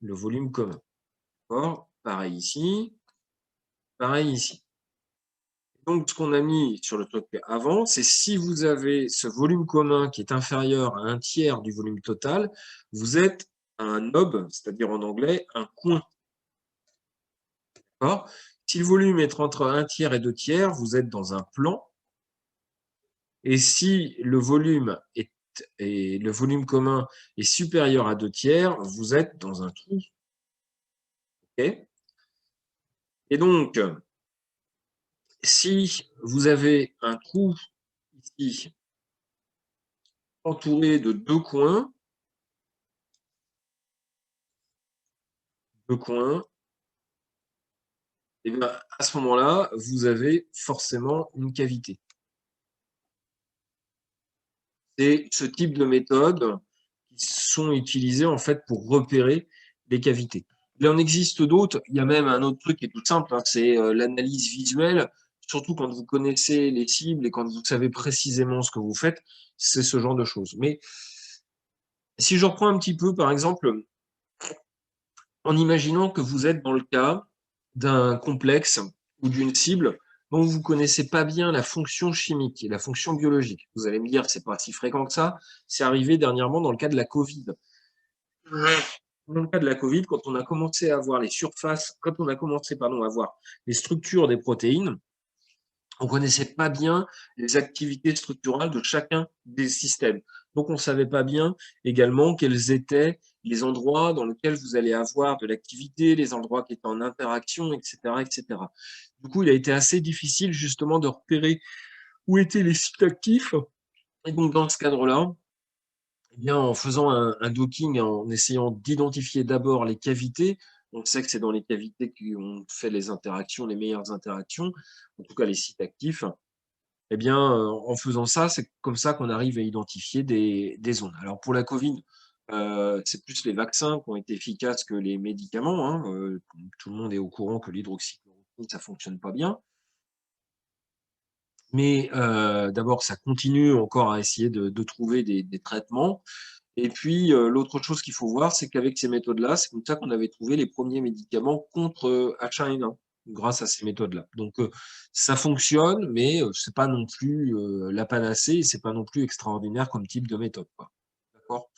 Le volume commun. D'accord? Pareil ici. Pareil ici. Donc, ce qu'on a mis sur le truc avant, c'est si vous avez ce volume commun qui est inférieur à un tiers du volume total, vous êtes un knob, c'est-à-dire en anglais, un coin. D'accord? Si le volume est entre un tiers et deux tiers, vous êtes dans un plan. Et si le volume commun est supérieur à deux tiers, vous êtes dans un trou. Okay? Et donc, si vous avez un trou ici entouré de deux coins, et bien à ce moment-là, vous avez forcément une cavité. C'est ce type de méthodes qui sont utilisées en fait pour repérer les cavités. Il en existe d'autres. Il y a même un autre truc qui est tout simple, hein, c'est l'analyse visuelle. Surtout quand vous connaissez les cibles et quand vous savez précisément ce que vous faites, c'est ce genre de choses. Mais si je reprends un petit peu, par exemple, en imaginant que vous êtes dans le cas d'un complexe ou d'une cible dont vous ne connaissez pas bien la fonction chimique et la fonction biologique. Vous allez me dire, c'est pas si fréquent que ça. C'est arrivé dernièrement dans le cas de la Covid. Dans le cas de la Covid, quand on a commencé à voir les surfaces, quand on a commencé, pardon, à voir les structures des protéines, on ne connaissait pas bien les activités structurales de chacun des systèmes. Donc, on ne savait pas bien également quels étaient les endroits dans lesquels vous allez avoir de l'activité, les endroits qui étaient en interaction, etc., etc. Du coup, il a été assez difficile justement de repérer où étaient les sites actifs. Et donc, dans ce cadre-là, eh bien, en faisant un docking, en essayant d'identifier d'abord les cavités, on sait que c'est dans les cavités qu'on fait les interactions, les meilleures interactions, en tout cas les sites actifs. Eh bien, en faisant ça, c'est comme ça qu'on arrive à identifier des zones. Alors pour la Covid, c'est plus les vaccins qui ont été efficaces que les médicaments, hein. Tout le monde est au courant que l'hydroxychloroquine, ça fonctionne pas bien. Mais d'abord, ça continue encore à essayer de trouver des traitements. Et puis, l'autre chose qu'il faut voir, c'est qu'avec ces méthodes-là, c'est comme ça qu'on avait trouvé les premiers médicaments contre H1N1, grâce à ces méthodes-là. Donc, ça fonctionne, mais c'est pas non plus la panacée, c'est pas non plus extraordinaire comme type de méthode, quoi. D'accord?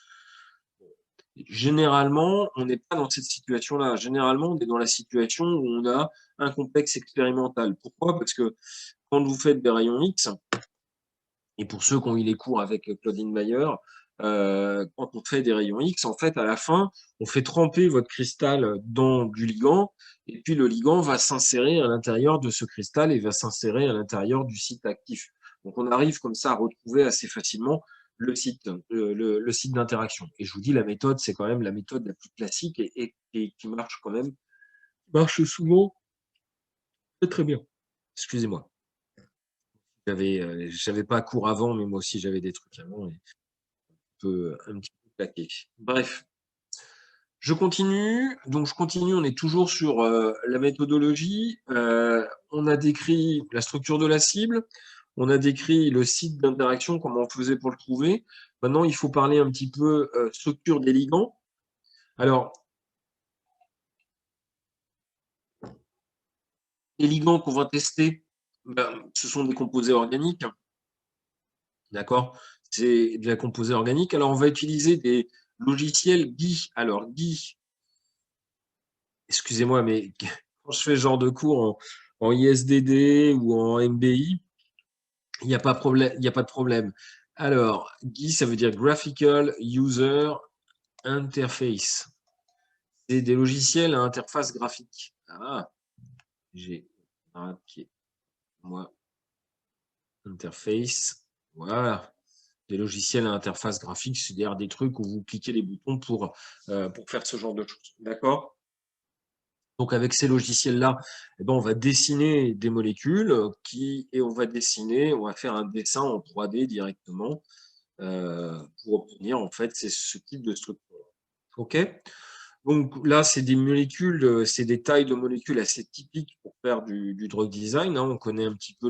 Généralement, on n'est pas dans cette situation-là. Généralement, on est dans la situation où on a un complexe expérimental. Pourquoi? Parce que quand vous faites des rayons X, et pour ceux qui ont eu les cours avec Claudine Mayer, quand on fait des rayons X, en fait, à la fin, on fait tremper votre cristal dans du ligand, et puis le ligand va s'insérer à l'intérieur de ce cristal et va s'insérer à l'intérieur du site actif. Donc, on arrive comme ça à retrouver assez facilement le site, le site d'interaction. Et je vous dis, la méthode, c'est quand même la méthode la plus classique et qui marche quand même, marche souvent très très bien. Excusez-moi. J'avais pas cours avant, mais moi aussi j'avais des trucs avant et un petit peu claqué. Bref, je continue. Donc je continue, on est toujours sur la méthodologie. On a décrit la structure de la cible, on a décrit le site d'interaction, comment on faisait pour le trouver. Maintenant, il faut parler un petit peu structure des ligands. Alors, les ligands qu'on va tester, ben, ce sont des composés organiques. D'accord? C'est de la composée organique. Alors, on va utiliser des logiciels GUI. Alors, GUI, excusez-moi, mais quand je fais ce genre de cours en ISDD ou en MBI, il n'y a pas de problème. Alors, GUI, ça veut dire Graphical User Interface. C'est des logiciels à interface graphique. Ah, j'ai marqué, moi, interface. Voilà. Des logiciels à interface graphique, c'est-à-dire des trucs où vous cliquez les boutons pour faire ce genre de choses. D'accord? Donc, avec ces logiciels-là, eh ben, on va dessiner des molécules et on va faire un dessin en 3D directement pour obtenir, en fait, ce type de structure. OK? Donc là, c'est des molécules, c'est des tailles de molécules assez typiques pour faire du drug design, hein. On connaît un petit peu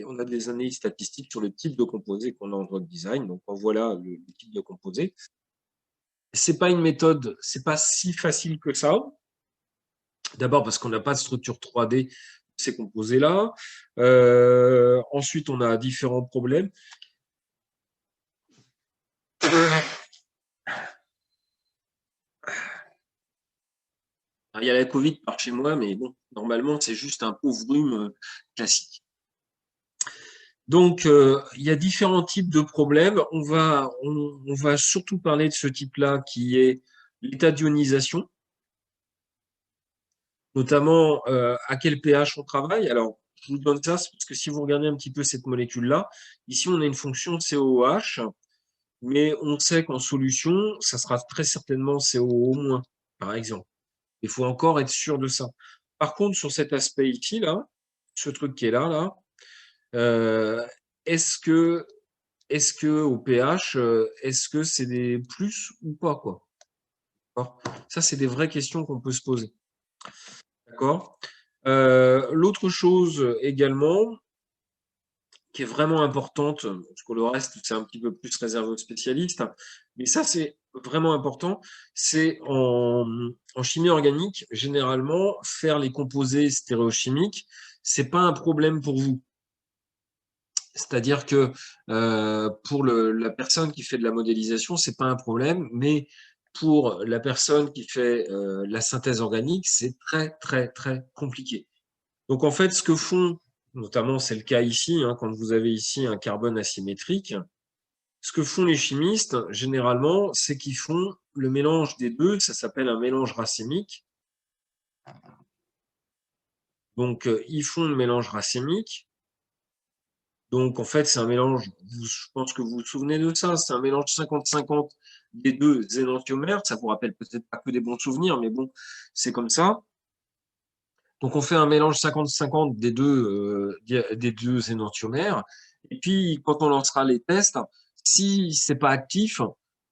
on a des analyses statistiques sur le type de composé qu'on a en drug design. Donc voilà le type de composé. C'est pas une méthode, c'est pas si facile que ça. D'abord parce qu'on n'a pas de structure 3D de ces composés-là. Ensuite, on a différents problèmes. Il y a la Covid par chez moi, mais bon, normalement, c'est juste un pauvre rhume classique. Donc, il y a différents types de problèmes. On va surtout parler de ce type-là qui est l'état d'ionisation, notamment à quel pH on travaille. Alors, je vous donne ça parce que si vous regardez un petit peu cette molécule-là, ici, on a une fonction COOH, mais on sait qu'en solution, ça sera très certainement COO-, par exemple. Il faut encore être sûr de ça. Par contre, sur cet aspect ici, là, ce truc qui est là, est-ce que au pH, est-ce que c'est des plus ou pas, quoi? Ça, c'est des vraies questions qu'on peut se poser. D'accord? L'autre chose également, qui est vraiment importante, parce que le reste, c'est un petit peu plus réservé aux spécialistes, mais ça, c'est vraiment important, c'est en chimie organique, généralement, faire les composés stéréochimiques, c'est pas un problème pour vous. C'est-à-dire que pour la personne qui fait de la modélisation, c'est pas un problème, mais pour la personne qui fait la synthèse organique, c'est très, très, très compliqué. Donc, en fait, ce que font, notamment, c'est le cas ici, hein, quand vous avez ici un carbone asymétrique, ce que font les chimistes, généralement, c'est qu'ils font le mélange des deux, ça s'appelle un mélange racémique. Donc, ils font le mélange racémique. Donc, en fait, c'est un mélange, je pense que vous vous souvenez de ça, c'est un mélange 50-50 des deux énantiomères. Ça vous rappelle peut-être pas que des bons souvenirs, mais bon, c'est comme ça. Donc, on fait un mélange 50-50 des deux énantiomères. Et puis, quand on lancera les tests, si c'est pas actif,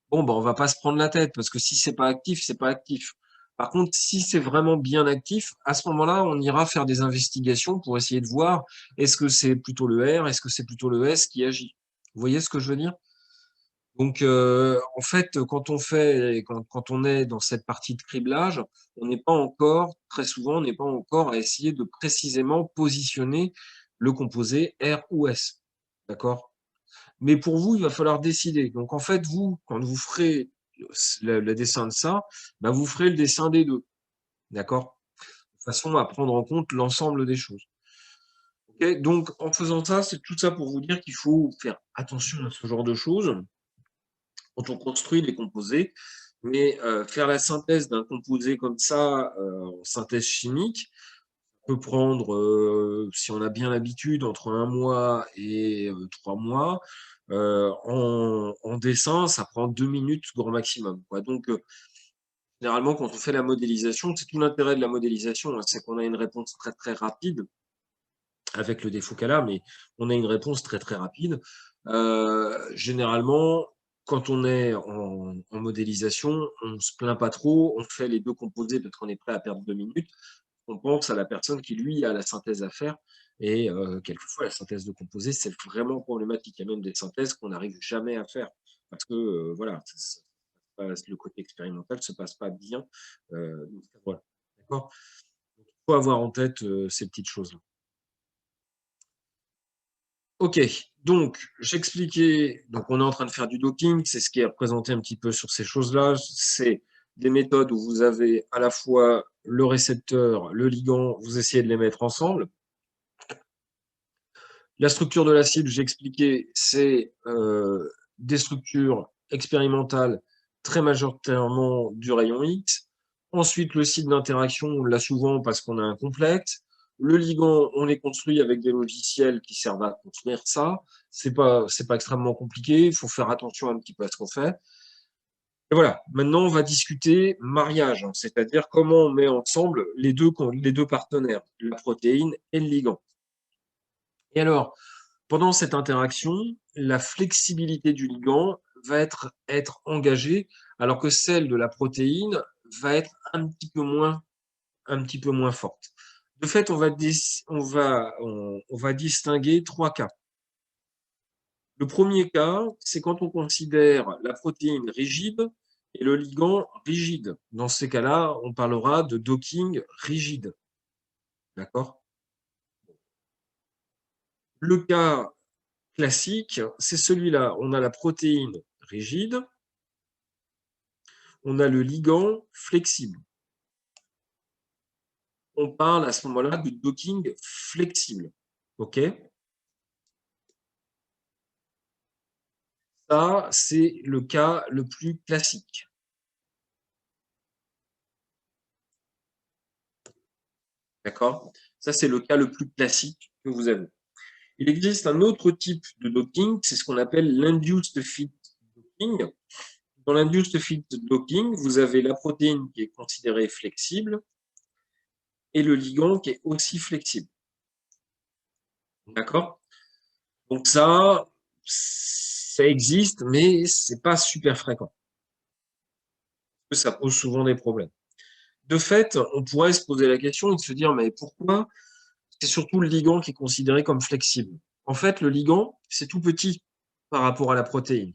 bon, ben, on va pas se prendre la tête, parce que si c'est pas actif, c'est pas actif. Par contre, si c'est vraiment bien actif, à ce moment-là, on ira faire des investigations pour essayer de voir est-ce que c'est plutôt le R, est-ce que c'est plutôt le S qui agit. Vous voyez ce que je veux dire? Donc, en fait, quand on est dans cette partie de criblage, on n'est pas encore, très souvent, on n'est pas encore à essayer de précisément positionner le composé R ou S. D'accord? Mais pour vous, il va falloir décider. Donc, en fait, vous, quand vous ferez le dessin de ça, bah, vous ferez le dessin des 2, d'accord? De façon à prendre en compte l'ensemble des choses. OK? Donc en faisant ça, c'est tout ça pour vous dire qu'il faut faire attention à ce genre de choses quand on construit les composés, mais faire la synthèse d'un composé comme ça, en synthèse chimique, peut prendre, si on a bien l'habitude, entre 1 mois et 3 mois. En dessin, ça prend 2 minutes grand maximum, quoi. Donc généralement, quand on fait la modélisation, c'est tout l'intérêt de la modélisation, hein, c'est qu'on a une réponse très, très rapide, avec le défaut qu'elle a, mais on a une réponse très, très rapide. Généralement, quand on est en modélisation, on se plaint pas trop, on fait les 2 composés parce qu'on est prêt à perdre 2 minutes. On pense à la personne qui, lui, a la synthèse à faire et quelquefois, la synthèse de composés, c'est vraiment problématique. Il y a même des synthèses qu'on n'arrive jamais à faire parce que, voilà, le côté expérimental se passe pas bien, donc voilà, d'accord? Donc il faut avoir en tête, ces petites choses-là. OK, donc j'expliquais, donc on est en train de faire du docking, c'est ce qui est représenté un petit peu sur ces choses-là. C'est des méthodes où vous avez à la fois le récepteur, le ligand, vous essayez de les mettre ensemble. La structure de la cible, j'ai expliqué, c'est des structures expérimentales très majoritairement du rayon X. Ensuite, le site d'interaction, on l'a souvent parce qu'on a un complexe. Le ligand, on les construit avec des logiciels qui servent à construire ça. C'est pas extrêmement compliqué. Il faut faire attention un petit peu à ce qu'on fait. Et voilà. Maintenant, on va discuter mariage, hein, c'est-à-dire comment on met ensemble les deux partenaires, la protéine et le ligand. Et alors, pendant cette interaction, la flexibilité du ligand va être engagée, alors que celle de la protéine va être un petit peu moins forte. De fait, on va distinguer 3 cas. Le premier cas, c'est quand on considère la protéine rigide et le ligand rigide. Dans ces cas-là, on parlera de docking rigide. D'accord? Le cas classique, c'est celui-là. On a la protéine rigide, on a le ligand flexible. On parle à ce moment-là de docking flexible. OK? Ça, c'est le cas le plus classique. D'accord? Ça, c'est le cas le plus classique que vous avez. Il existe un autre type de docking, c'est ce qu'on appelle l'induced fit docking. Dans l'induced fit docking, vous avez la protéine qui est considérée flexible et le ligand qui est aussi flexible. D'accord? Donc ça existe, mais c'est pas super fréquent. Ça pose souvent des problèmes. De fait, on pourrait se poser la question et se dire, mais pourquoi c'est surtout le ligand qui est considéré comme flexible? En fait, le ligand, c'est tout petit par rapport à la protéine.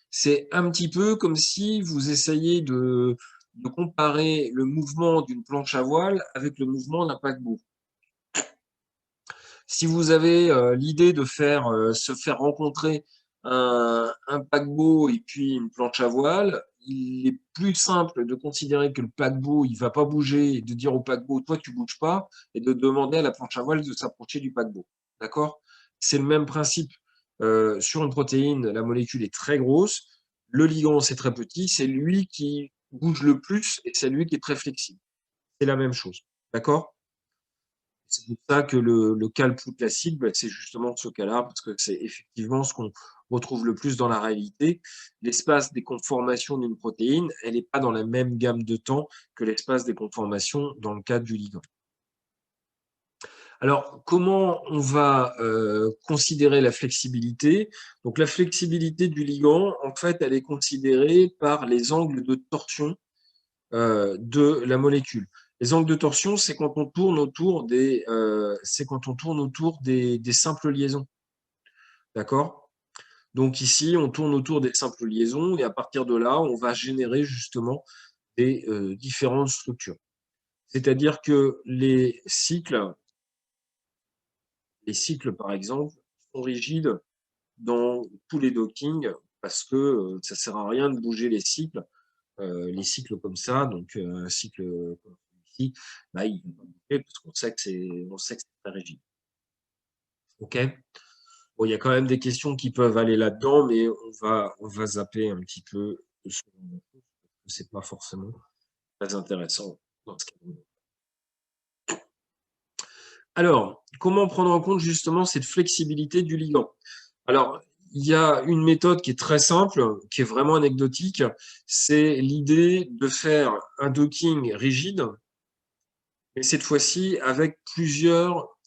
C'est un petit peu comme si vous essayiez de comparer le mouvement d'une planche à voile avec le mouvement d'un paquebot. Si vous avez l'idée de se faire rencontrer un paquebot et puis une planche à voile, il est plus simple de considérer que le paquebot il va pas bouger et de dire au paquebot toi tu bouges pas et de demander à la planche à voile de s'approcher du paquebot. D'accord? C'est le même principe. Sur une protéine, la molécule est très grosse, le ligand c'est très petit, c'est lui qui bouge le plus et c'est lui qui est très flexible. C'est la même chose. D'accord? C'est pour ça que le cas le plus classique, bah, c'est justement ce cas-là, parce que c'est effectivement ce qu'on retrouve le plus dans la réalité. L'espace des conformations d'une protéine, elle n'est pas dans la même gamme de temps que l'espace des conformations dans le cas du ligand. Alors, comment on va considérer la flexibilité? Donc, la flexibilité du ligand, en fait, elle est considérée par les angles de torsion de la molécule. Les angles de torsion, c'est quand on tourne autour des simples liaisons. D'accord? Donc ici, on tourne autour des simples liaisons et à partir de là, on va générer justement des différentes structures. C'est-à-dire que les cycles par exemple, sont rigides dans tous les dockings parce que ça sert à rien de bouger les cycles. les cycles comme ça, donc un cycle comme celui-ci, bah, il ne va pas bouger parce qu'on sait que c'est très rigide. OK? Bon, il y a quand même des questions qui peuvent aller là-dedans, mais on va zapper un petit peu ce genre de choses, parce que c'est pas forcément très intéressant dans ce cas-là. Alors, comment prendre en compte justement cette flexibilité du ligand? Alors, il y a une méthode qui est très simple, qui est vraiment anecdotique, c'est l'idée de faire un docking rigide, mais cette fois-ci avec plusieurs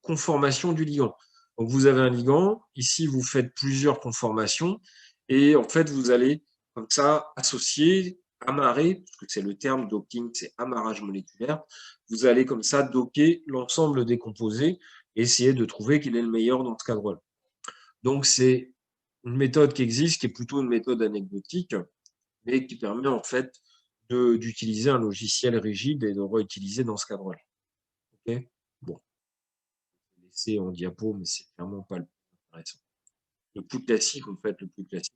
conformations du ligand. Donc, vous avez un ligand, ici, vous faites plusieurs conformations, et en fait, vous allez comme ça associer, amarrer, parce que c'est le terme docking, c'est amarrage moléculaire, vous allez comme ça docker l'ensemble des composés et essayer de trouver quel est le meilleur dans ce cadre-là. Donc, c'est une méthode qui existe, qui est plutôt une méthode anecdotique, mais qui permet en fait d'utiliser un logiciel rigide et de réutiliser dans ce cadre-là. OK? Bon, c'est en diapo, mais c'est clairement pas le plus intéressant. Le plus classique, en fait, le plus classique,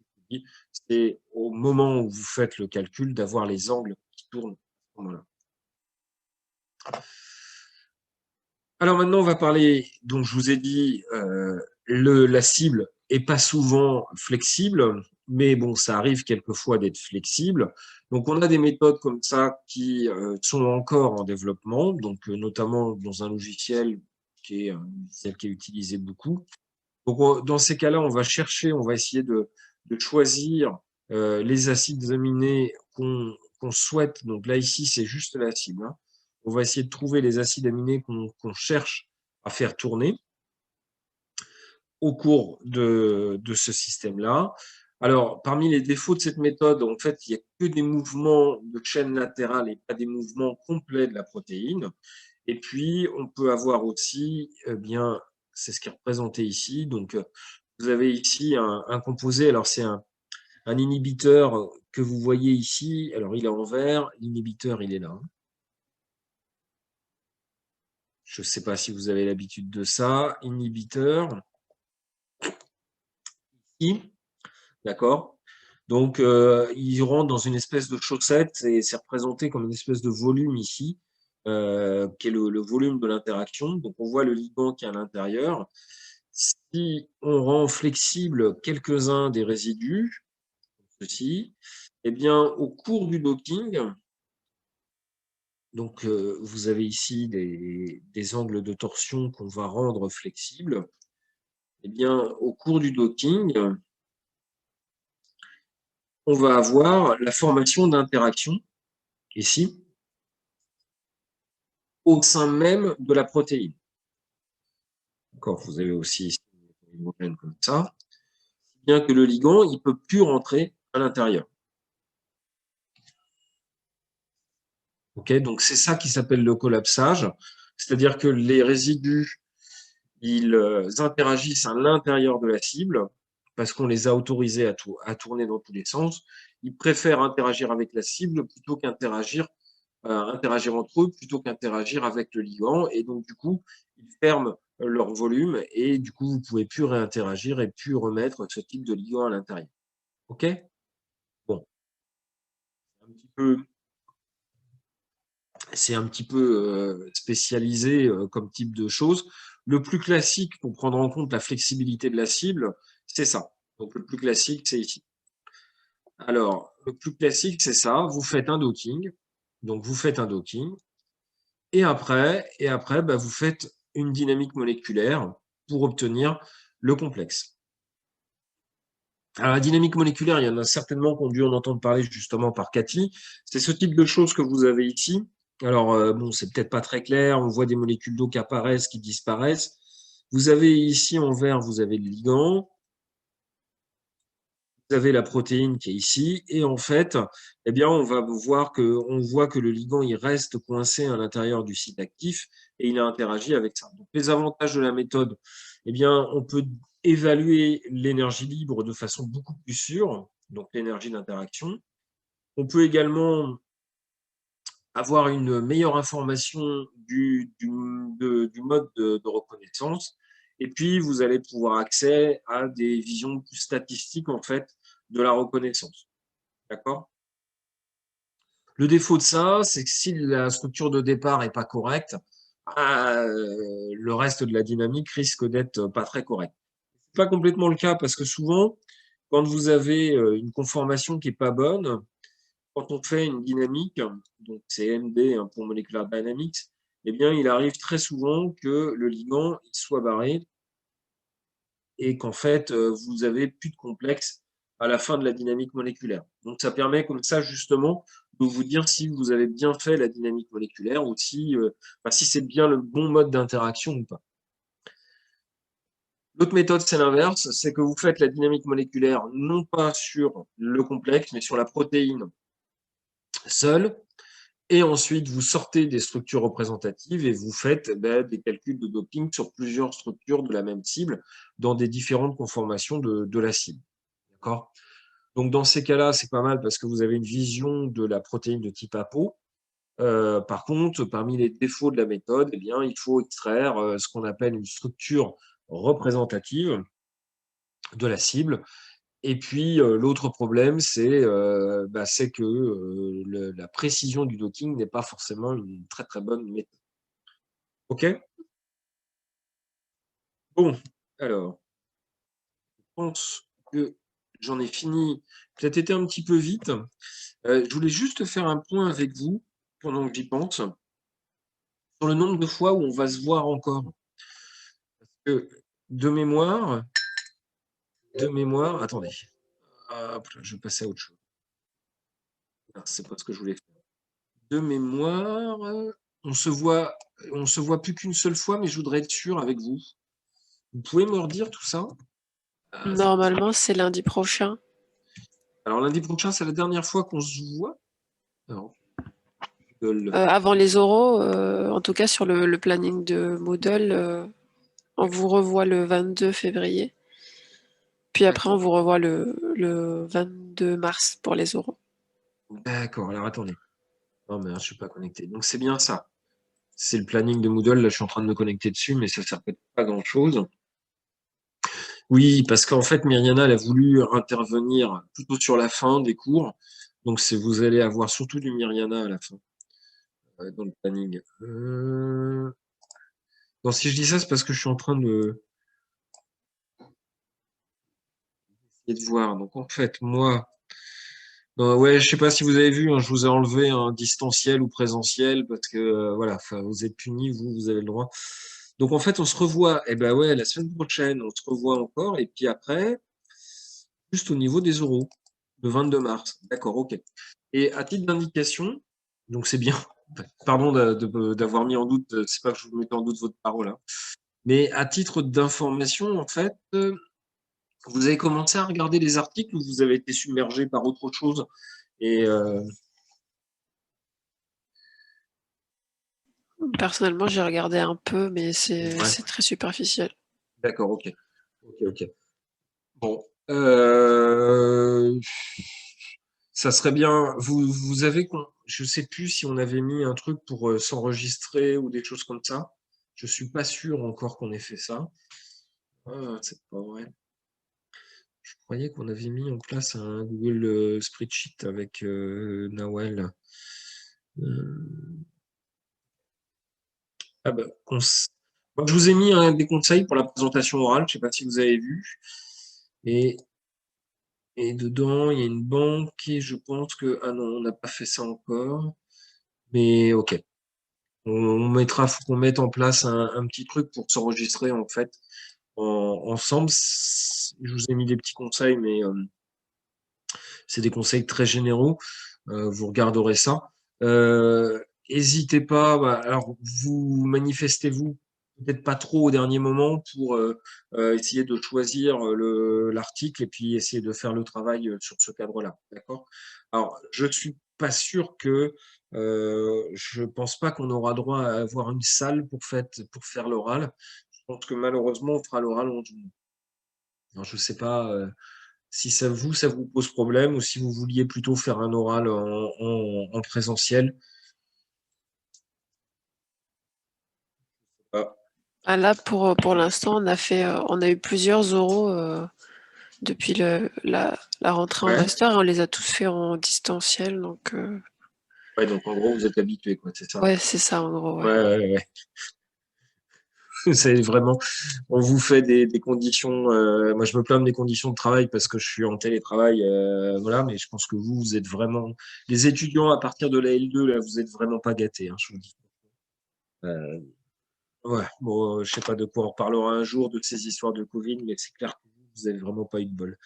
c'est au moment où vous faites le calcul d'avoir les angles qui tournent à ce moment-là. Alors maintenant, on va parler, donc je vous ai dit, la cible est pas souvent flexible, mais bon, ça arrive quelquefois d'être flexible. Donc on a des méthodes comme ça qui sont encore en développement, donc notamment dans un logiciel qui est utilisé beaucoup. Donc dans ces cas-là, on va chercher, on va essayer de choisir les acides aminés qu'on souhaite. Donc là, ici, c'est juste la cible, hein. On va essayer de trouver les acides aminés qu'on cherche à faire tourner au cours de ce système-là. Alors, parmi les défauts de cette méthode, en fait, il n'y a que des mouvements de chaîne latérale et pas des mouvements complets de la protéine. Et puis, on peut avoir aussi, eh bien, c'est ce qui est représenté ici. Donc, vous avez ici un composé, alors c'est un inhibiteur que vous voyez ici. Alors, il est en vert, l'inhibiteur, il est là, hein. Je ne sais pas si vous avez l'habitude de ça. Inhibiteur, ici, d'accord? Donc, il rentre dans une espèce de chaussette et c'est représenté comme une espèce de volume ici, qui est le volume de l'interaction. Donc, on voit le ligand qui est à l'intérieur. Si on rend flexible quelques-uns des résidus, ceci, eh bien, au cours du docking, donc vous avez ici des angles de torsion qu'on va rendre flexibles. Eh bien, au cours du docking, on va avoir la formation d'interactions ici, au sein même de la protéine. D'accord, vous avez aussi ici une hémogène comme ça, bien que le ligand, il ne peut plus rentrer à l'intérieur. Okay, donc c'est ça qui s'appelle le collapsage, c'est-à-dire que les résidus, ils interagissent à l'intérieur de la cible, parce qu'on les a autorisés à tourner dans tous les sens. Ils préfèrent interagir avec la cible plutôt qu'interagir interagir entre eux plutôt qu'interagir avec le ligand. Et donc, du coup, ils ferment leur volume et du coup, vous ne pouvez plus réinteragir et plus remettre ce type de ligand à l'intérieur. OK? Bon, c'est un petit peu spécialisé comme type de choses. Le plus classique pour prendre en compte la flexibilité de la cible, c'est ça. Donc, le plus classique, c'est ici. Alors, le plus classique, c'est ça. Vous faites un docking. Donc, vous faites un docking. Et après, bah, vous faites une dynamique moléculaire pour obtenir le complexe. Alors, la dynamique moléculaire, il y en a certainement qui ont dû en entendre parler justement par Cathy. C'est ce type de choses que vous avez ici. Alors, bon, c'est peut-être pas très clair. On voit des molécules d'eau qui apparaissent, qui disparaissent. Vous avez ici en vert, vous avez le ligand. Vous avez la protéine qui est ici. Et en fait, eh bien, on voit que le ligand, il reste coincé à l'intérieur du site actif et il a interagi avec ça. Donc, les avantages de la méthode, eh bien, on peut évaluer l'énergie libre de façon beaucoup plus sûre, donc l'énergie d'interaction. On peut également avoir une meilleure information du mode de reconnaissance. Et puis, vous allez pouvoir accès à des visions plus statistiques, en fait, de la reconnaissance. D'accord? Le défaut de ça, c'est que si la structure de départ n'est pas correcte, le reste de la dynamique risque d'être pas très correct. C'est pas complètement le cas parce que souvent, quand vous avez une conformation qui est pas bonne, quand on fait une dynamique, donc c'est MD hein, pour Molecular Dynamics, eh bien, il arrive très souvent que le ligand il soit barré et qu'en fait, vous avez plus de complexe à la fin de la dynamique moléculaire. Donc, ça permet comme ça, justement, de vous dire si vous avez bien fait la dynamique moléculaire ou si, si c'est bien le bon mode d'interaction ou pas. L'autre méthode, c'est l'inverse, c'est que vous faites la dynamique moléculaire non pas sur le complexe, mais sur la protéine seule, et ensuite vous sortez des structures représentatives et vous faites des calculs de doping sur plusieurs structures de la même cible dans des différentes conformations de la cible. D'accord ? Donc dans ces cas-là, c'est pas mal parce que vous avez une vision de la protéine de type APO. Par contre, parmi les défauts de la méthode, eh bien, il faut extraire ce qu'on appelle une structure représentative de la cible. Et puis, l'autre problème, c'est que la précision du docking n'est pas forcément une très très bonne méthode. OK? Bon, alors, je pense que j'en ai fini. Peut-être été un petit peu vite. Je voulais juste faire un point avec vous, pendant que j'y pense, sur le nombre de fois où on va se voir encore. Parce que de mémoire, attendez. Hop là, je vais passer à autre chose. Ah, c'est pas ce que je voulais faire. De mémoire, on se voit, on se voit plus qu'une seule fois, mais je voudrais être sûr avec vous. Vous pouvez me redire tout ça? Normalement, c'est lundi prochain. Alors lundi prochain, c'est la dernière fois qu'on se voit? Alors, Avant les oraux, en tout cas sur le planning de Moodle, on vous revoit le 22 février. Puis après, on vous revoit le 22 mars pour les oraux. D'accord, alors attendez. Non, mais je ne suis pas connecté. Donc c'est bien ça. C'est le planning de Moodle. Là, je suis en train de me connecter dessus, mais ça ne sert peut-être pas grand-chose. Oui, parce qu'en fait, Myriana, elle a voulu intervenir plutôt sur la fin des cours. Donc, vous allez avoir surtout du Myriana à la fin, dans le planning. Non, si je dis ça, c'est parce que je suis en train de voir. Donc, en fait, moi, ouais, je sais pas si vous avez vu, hein, je vous ai enlevé un distanciel ou présentiel parce que, voilà, enfin, vous êtes punis, vous avez le droit. Donc, en fait, on se revoit, eh ben ouais, la semaine prochaine, on se revoit encore. Et puis après, juste au niveau des oraux, le 22 mars. D'accord, ok. Et à titre d'indication, donc c'est bien, pardon d'avoir mis en doute, c'est pas que je vous mette en doute votre parole, hein, mais à titre d'information, en fait, vous avez commencé à regarder les articles ou vous avez été submergé par autre chose et Personnellement, j'ai regardé un peu, mais c'est ouais, très superficiel. d'accord, ok. Ok, ok. Bon. Ça serait bien. Vous avez, je sais plus si on avait mis un truc pour s'enregistrer ou des choses comme ça. Je suis pas sûr encore qu'on ait fait ça. Ah, c'est pas vrai. Je croyais qu'on avait mis en place un Google Spreadsheet avec Nawel. Euh, ah bah, moi, je vous ai mis des conseils pour la présentation orale. Je sais pas si vous avez vu. Et, et dedans, il y a une banque et je pense que ah non, on n'a pas fait ça encore. Mais ok. On mettra, faut qu'on mette en place un petit truc pour s'enregistrer en fait ensemble. Je vous ai mis des petits conseils, mais c'est des conseils très généraux. Vous regarderez ça. N'hésitez pas. Alors, vous manifestez-vous peut-être pas trop au dernier moment pour essayer de choisir l'article et puis essayer de faire le travail sur ce cadre-là. D'accord? Alors, je suis pas sûr que je pense pas qu'on aura droit à avoir une salle pour faire l'oral. Je pense que malheureusement, on fera l'oral en Zoom. Alors, je sais pas. Si ça vous pose problème ou si vous vouliez plutôt faire un oral en présentiel. Ah, Ah, là, pour l'instant, on a eu plusieurs oraux depuis la rentrée en ouais, master. On les a tous fait en distanciel, donc Ouais, donc en gros, vous êtes habitué, quoi, c'est ça? Ouais, c'est ça, en gros, Ouais, ouais. ouais, ouais. C'est vraiment, on vous fait des conditions. Moi, je me plains des conditions de travail parce que je suis en télétravail, voilà. Mais je pense que vous êtes vraiment, les étudiants à partir de la L2, là, vous êtes vraiment pas gâtés, hein, je vous dis. Euh, ouais, bon, je sais pas de quoi on reparlera un jour de ces histoires de Covid, mais c'est clair que vous avez vraiment pas eu de bol.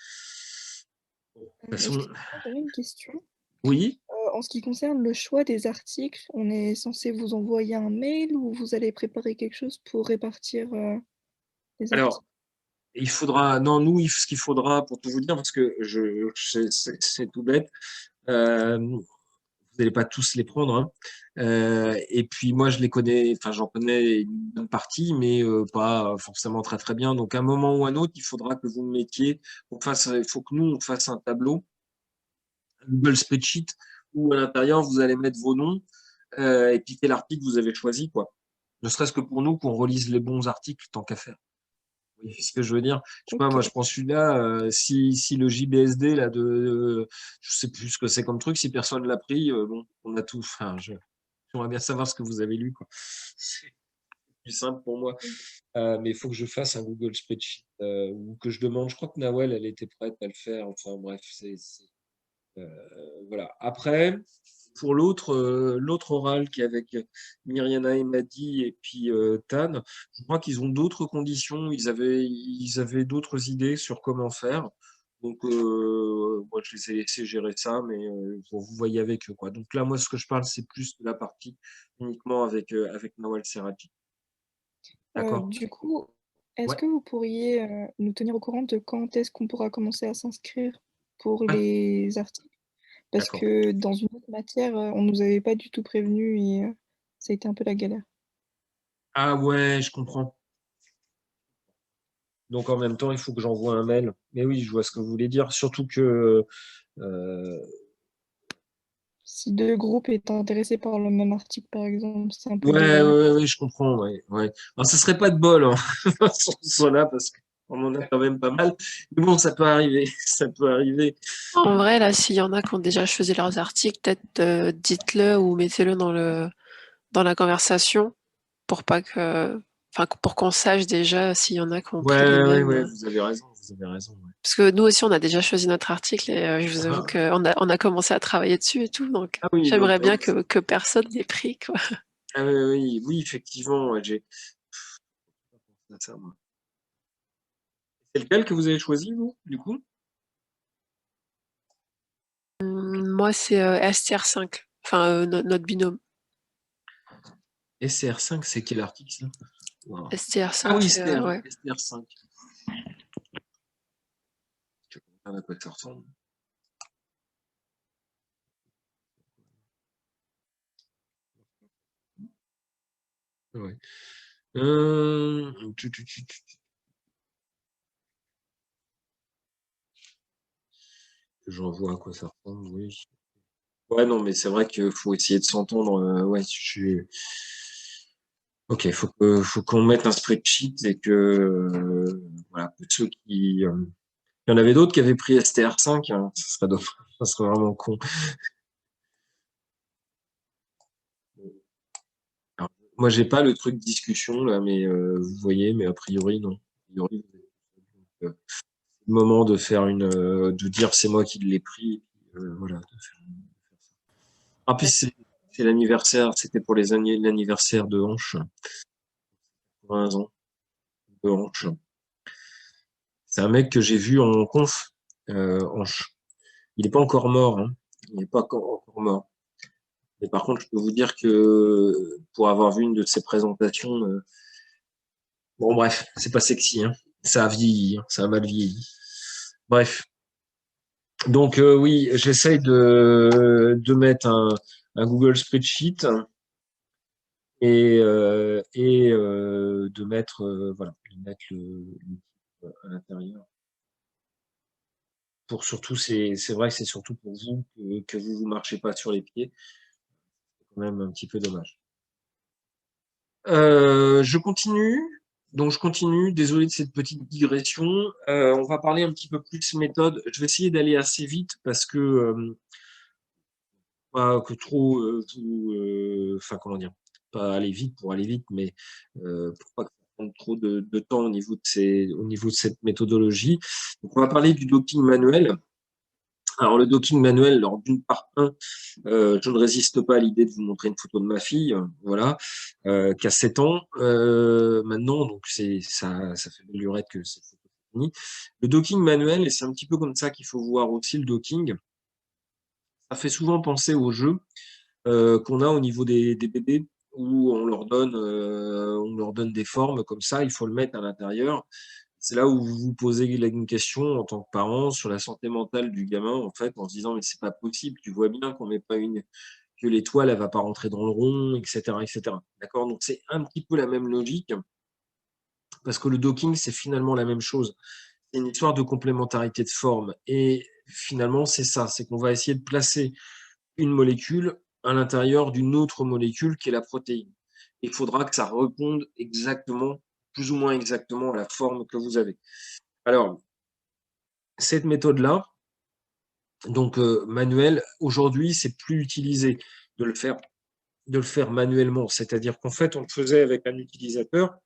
Bon, de toute façon, Excusez-moi, j'avais une question. oui. En ce qui concerne le choix des articles, on est censé vous envoyer un mail ou vous allez préparer quelque chose pour répartir les Alors, articles? il faudra, non, nous, ce qu'il faudra pour tout vous dire, parce que c'est tout bête. Vous n'allez pas tous les prendre, hein. Et puis moi, je les connais, enfin j'en connais une bonne partie, mais pas forcément très très bien. Donc à un moment ou à un autre, il faudra que vous me mettiez, il faut que nous on fasse un tableau, un Google Spreadsheet, où à l'intérieur vous allez mettre vos noms et puis quel article vous avez choisi, quoi. Ne serait-ce que pour nous qu'on relise les bons articles tant qu'à faire. Oui, ce que je veux dire, je sais pas, Ok. moi je prends celui-là, si le JBSD là je sais plus ce que c'est comme truc, si personne l'a pris, bon, on a tout. Enfin, j'aimerais bien savoir ce que vous avez lu, quoi. C'est plus simple pour moi. Mais il faut que je fasse un Google Spreadsheet ou que je demande. Je crois que Nawel, elle était prête à le faire. Enfin bref, euh, voilà. Après, pour l'autre oral qui est avec Myriana Emadi et puis Tan, je crois qu'ils ont d'autres conditions. Ils avaient d'autres idées sur comment faire. Donc, moi, je les ai laissés gérer ça, mais bon, vous voyez avec eux, quoi. Donc là, moi, ce que je parle, c'est plus de la partie uniquement avec Nawal Serradji. D'accord? Du coup, est-ce Ouais. que vous pourriez nous tenir au courant de quand est-ce qu'on pourra commencer à s'inscrire pour Ouais. les articles? Parce D'accord. que dans une autre matière, on nous avait pas du tout prévenu et ça a été un peu la galère. Ah ouais, je comprends. Donc en même temps, il faut que j'envoie un mail. Mais oui, je vois ce que vous voulez dire. Surtout que euh, Si 2 groupes étaient intéressés par le même article, par exemple, c'est un peu ouais, délicat. ouais, ouais, je comprends. Ouais, ouais. Alors, ce serait pas de bol, hein, sur ce soit-là, parce qu'on en a quand même pas mal. Mais bon, ça peut arriver. Ça peut arriver. En vrai, là, s'il y en a qui ont déjà choisi leurs articles, peut-être dites-le ou mettez-le dans la conversation pour pas que, enfin, pour qu'on sache déjà s'il y en a qui ont pris les Ouais, ouais, mêmes. ouais, vous avez raison. Vous avez raison. Ouais. Parce que nous aussi, on a déjà choisi notre article et je vous avoue Ah, qu'on a commencé à travailler dessus et tout, donc ah oui, donc j'aimerais bien que personne l'ait pris, quoi. ah oui, oui, oui, effectivement, ouais, j'ai pensé à ça, moi. C'est lequel que vous avez choisi, vous, du coup? Moi, c'est STR5, enfin notre binôme. SCR5, c'est quel article, ça? Wow. Ah STR5, oui, c'est STR, ouais. STR5. Je regarde à quoi ça ressemble. Ouais. J'en vois à quoi ça ressemble, oui. Ouais, non, mais c'est vrai qu'il faut essayer de s'entendre. Ouais, Ok, faut qu'on mette un spreadsheet et que voilà, pour ceux il y en avait d'autres qui avaient pris STR5, hein, ça serait dommage, ça serait vraiment con. Alors, moi, j'ai pas le truc discussion là, mais vous voyez, mais a priori non. A priori, c'est le moment de faire de dire c'est moi qui l'ai pris, et puis, voilà. Ah, puis c'est l'anniversaire, c'était pour l'anniversaire de Hanche, 20 ans de Hanche. C'est un mec que j'ai vu en conf, Hanche. Il n'est pas encore mort, hein. Il n'est pas encore mort. Mais par contre, je peux vous dire que pour avoir vu une de ses présentations, bon bref, c'est pas sexy, hein. Ça a vieilli, hein. Ça a mal vieilli. Bref. Donc oui, j'essaye de mettre un Google Spreadsheet et de mettre voilà, de mettre le à l'intérieur. Pour surtout, c'est vrai que c'est surtout pour vous que vous marchez pas sur les pieds. C'est quand même un petit peu dommage. Je continue. Donc, je continue. Désolé de cette petite digression. On va parler un petit peu plus méthode. Je vais essayer d'aller assez vite parce que pas que trop enfin comment dire, pas aller vite pour aller vite, mais pour pas que ça prenne trop de temps au niveau de cette méthodologie. Donc on va parler du docking manuel. Alors le docking manuel, alors d'une part, je ne résiste pas à l'idée de vous montrer une photo de ma fille, voilà, qui a 7 ans maintenant, donc ça fait belle lurette que cette photo est finie. Le docking manuel, et c'est un petit peu comme ça qu'il faut voir aussi le docking, ça fait souvent penser au jeu qu'on a au niveau des bébés, où on leur donne des formes comme ça, il faut le mettre à l'intérieur. C'est là où vous vous posez une question en tant que parent sur la santé mentale du gamin, en fait, en se disant, mais c'est pas possible, tu vois bien qu'on met pas que l'étoile, elle va pas rentrer dans le rond, etc., etc. D'accord? Donc c'est un petit peu la même logique, parce que le docking, c'est finalement la même chose. C'est une histoire de complémentarité de forme. Et finalement, c'est ça, c'est qu'on va essayer de placer une molécule à l'intérieur d'une autre molécule qui est la protéine. Il faudra que ça réponde exactement, plus ou moins exactement à la forme que vous avez. Alors, cette méthode-là, donc manuelle, aujourd'hui, c'est plus utilisé de le faire manuellement. C'est-à-dire qu'en fait, on le faisait avec un utilisateur,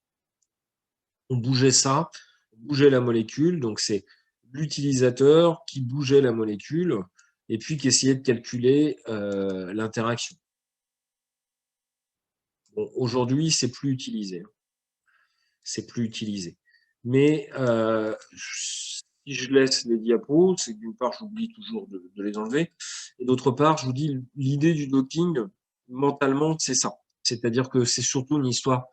on bougeait ça, on bougeait la molécule, donc c'est l'utilisateur qui bougeait la molécule et puis qui essayait de calculer l'interaction. Bon, aujourd'hui, c'est plus utilisé. C'est plus utilisé. Mais si je laisse les diapos, c'est que d'une part, j'oublie toujours de les enlever. Et d'autre part, je vous dis, l'idée du docking, mentalement, c'est ça. C'est-à-dire que c'est surtout une histoire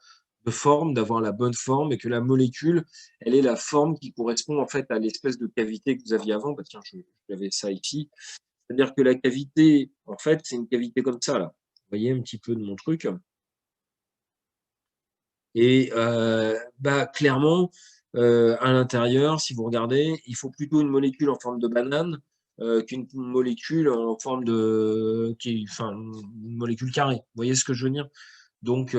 de forme, d'avoir la bonne forme et que la molécule, elle est la forme qui correspond en fait à l'espèce de cavité que vous aviez avant. Bah, tiens, j'avais ça ici. C'est-à-dire que la cavité, en fait, c'est une cavité comme ça, là. Vous voyez un petit peu de mon truc. Et bah, clairement, à l'intérieur, si vous regardez, il faut plutôt une molécule en forme de banane qu'une molécule en forme enfin, une molécule carrée. Vous voyez ce que je veux dire? Donc,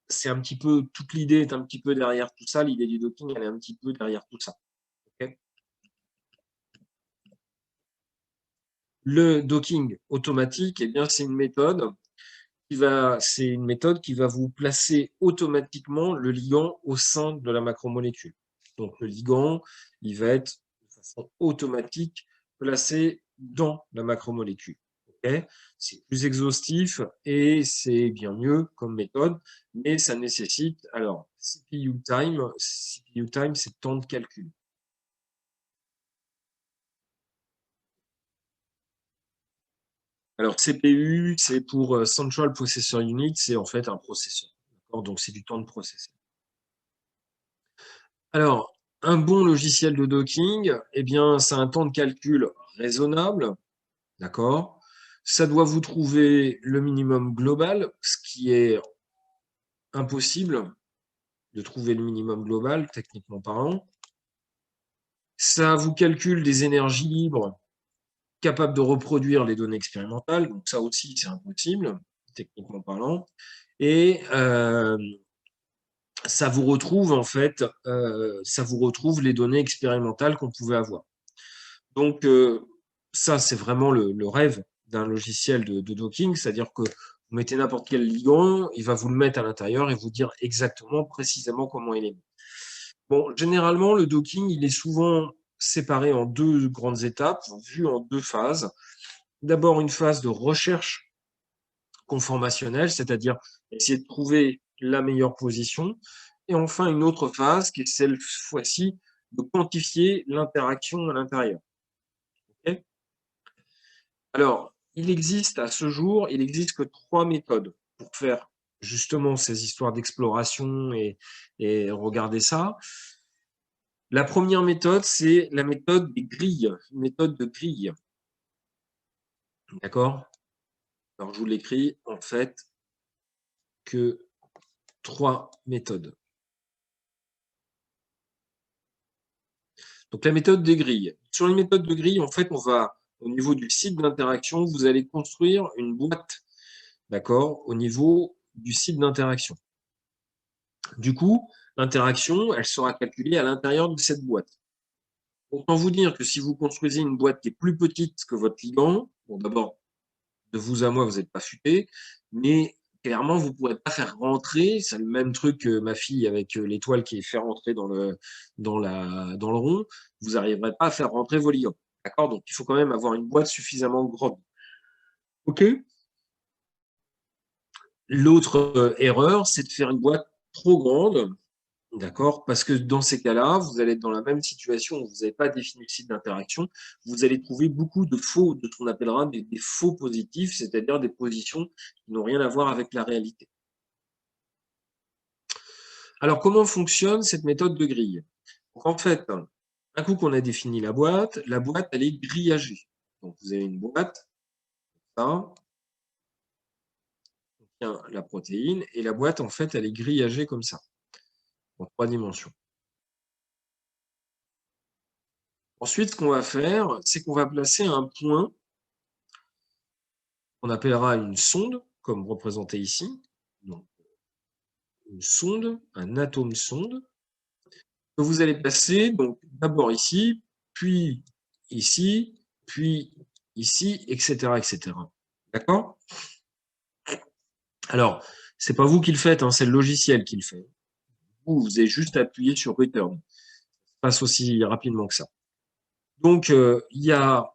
c'est un petit peu, toute l'idée est un petit peu derrière tout ça. L'idée du docking, elle est un petit peu derrière tout ça. Okay. Le docking automatique, eh bien, c'est une méthode qui va vous placer automatiquement le ligand au sein de la macromolécule. Donc le ligand, il va être de façon automatique placé dans la macromolécule. Okay, c'est plus exhaustif et c'est bien mieux comme méthode, mais ça nécessite, alors, CPU time, c'est temps de calcul. Alors, CPU, c'est pour Central Processor Unit, c'est en fait un processeur. Donc, c'est du temps de processeur. Alors, un bon logiciel de docking, eh bien, c'est un temps de calcul raisonnable, d'accord? Ça doit vous trouver le minimum global, ce qui est impossible de trouver le minimum global, techniquement parlant. Ça vous calcule des énergies libres capables de reproduire les données expérimentales, donc ça aussi, c'est impossible, techniquement parlant. Et ça vous retrouve, en fait, ça vous retrouve les données expérimentales qu'on pouvait avoir. Donc, ça, c'est vraiment le rêve d'un logiciel de docking, c'est-à-dire que vous mettez n'importe quel ligand, il va vous le mettre à l'intérieur et vous dire exactement, précisément comment il est mis. Bon, généralement, le docking, il est souvent séparé en deux grandes étapes, vu en deux phases. D'abord, une phase de recherche conformationnelle, c'est-à-dire essayer de trouver la meilleure position. Et enfin, une autre phase qui est cette fois-ci de quantifier l'interaction à l'intérieur. Okay. Alors, il existe à ce jour, il existe que 3 méthodes pour faire justement ces histoires d'exploration et regarder ça. La première méthode, c'est la méthode des grilles, une méthode de grille. D'accord? Alors, je vous l'écris en fait que 3 méthodes. Donc, la méthode des grilles. Sur les méthodes de grille, en fait, on va, au niveau du site d'interaction, vous allez construire une boîte, d'accord, au niveau du site d'interaction. Du coup, l'interaction, elle sera calculée à l'intérieur de cette boîte. Autant vous dire que si vous construisez une boîte qui est plus petite que votre ligand, bon, d'abord, de vous à moi, vous n'êtes pas futé, mais clairement, vous ne pourrez pas faire rentrer, c'est le même truc que ma fille avec l'étoile qui est fait rentrer dans le rond, vous n'arriverez pas à faire rentrer vos liants. D'accord? Donc, il faut quand même avoir une boîte suffisamment grande. OK? L'autre erreur, c'est de faire une boîte trop grande. D'accord? Parce que dans ces cas-là, vous allez être dans la même situation où vous n'avez pas défini le site d'interaction. Vous allez trouver beaucoup de faux, de ce qu'on appellera des faux positifs, c'est-à-dire des positions qui n'ont rien à voir avec la réalité. Alors, comment fonctionne cette méthode de grille? Donc, en fait, un coup qu'on a défini la boîte, elle est grillagée. Donc, vous avez une boîte, ça, contient la protéine, et la boîte, en fait, elle est grillagée comme ça, en 3 dimensions. Ensuite, ce qu'on va faire, c'est qu'on va placer un point qu'on appellera une sonde, comme représenté ici. Donc, une sonde, un atome sonde, que vous allez placer donc d'abord ici, puis ici, etc., etc. D'accord? Alors, c'est pas vous qui le faites, hein, c'est le logiciel qui le fait. Vous avez juste à appuyer sur Return. Ça passe aussi rapidement que ça. Donc, il y a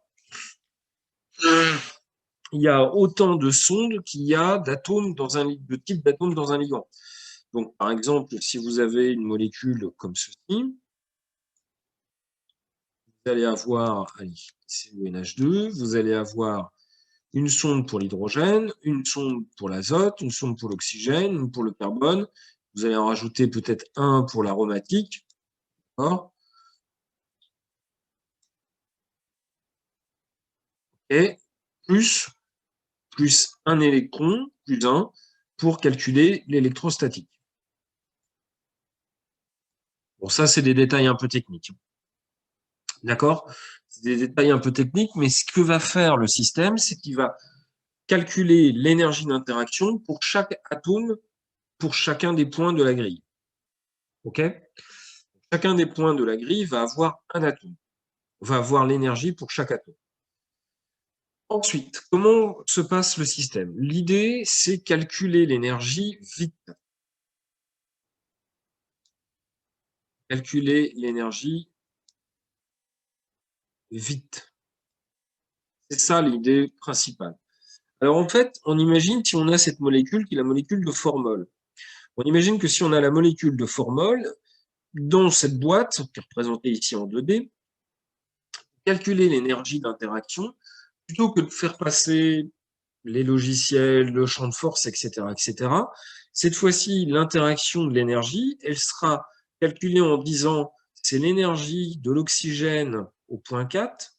autant de sondes qu'il y a d'atomes de type d'atomes dans un ligand. Donc, par exemple, si vous avez une molécule comme ceci, vous allez avoir, allez, c'est le NH2, vous allez avoir une sonde pour l'hydrogène, une sonde pour l'azote, une sonde pour l'oxygène, une pour le carbone. Vous allez en rajouter peut-être un pour l'aromatique. Et plus un électron, plus un, pour calculer l'électrostatique. Bon, ça, c'est des détails un peu techniques. D'accord? C'est des détails un peu techniques, mais ce que va faire le système, c'est qu'il va calculer l'énergie d'interaction pour chaque atome, pour chacun des points de la grille. OK? Chacun des points de la grille va avoir un atome, va avoir l'énergie pour chaque atome. Ensuite, comment se passe le système? L'idée, c'est calculer l'énergie vite. Calculer l'énergie vite. C'est ça l'idée principale. Alors en fait, on imagine si on a cette molécule qui est la molécule de formol. On imagine que si on a la molécule de formol, dans cette boîte, qui est représentée ici en 2D, calculer l'énergie d'interaction, plutôt que de faire passer les logiciels, le champ de force, etc., cette fois-ci, l'interaction de l'énergie, elle sera calculée en disant c'est l'énergie de l'oxygène au point 4,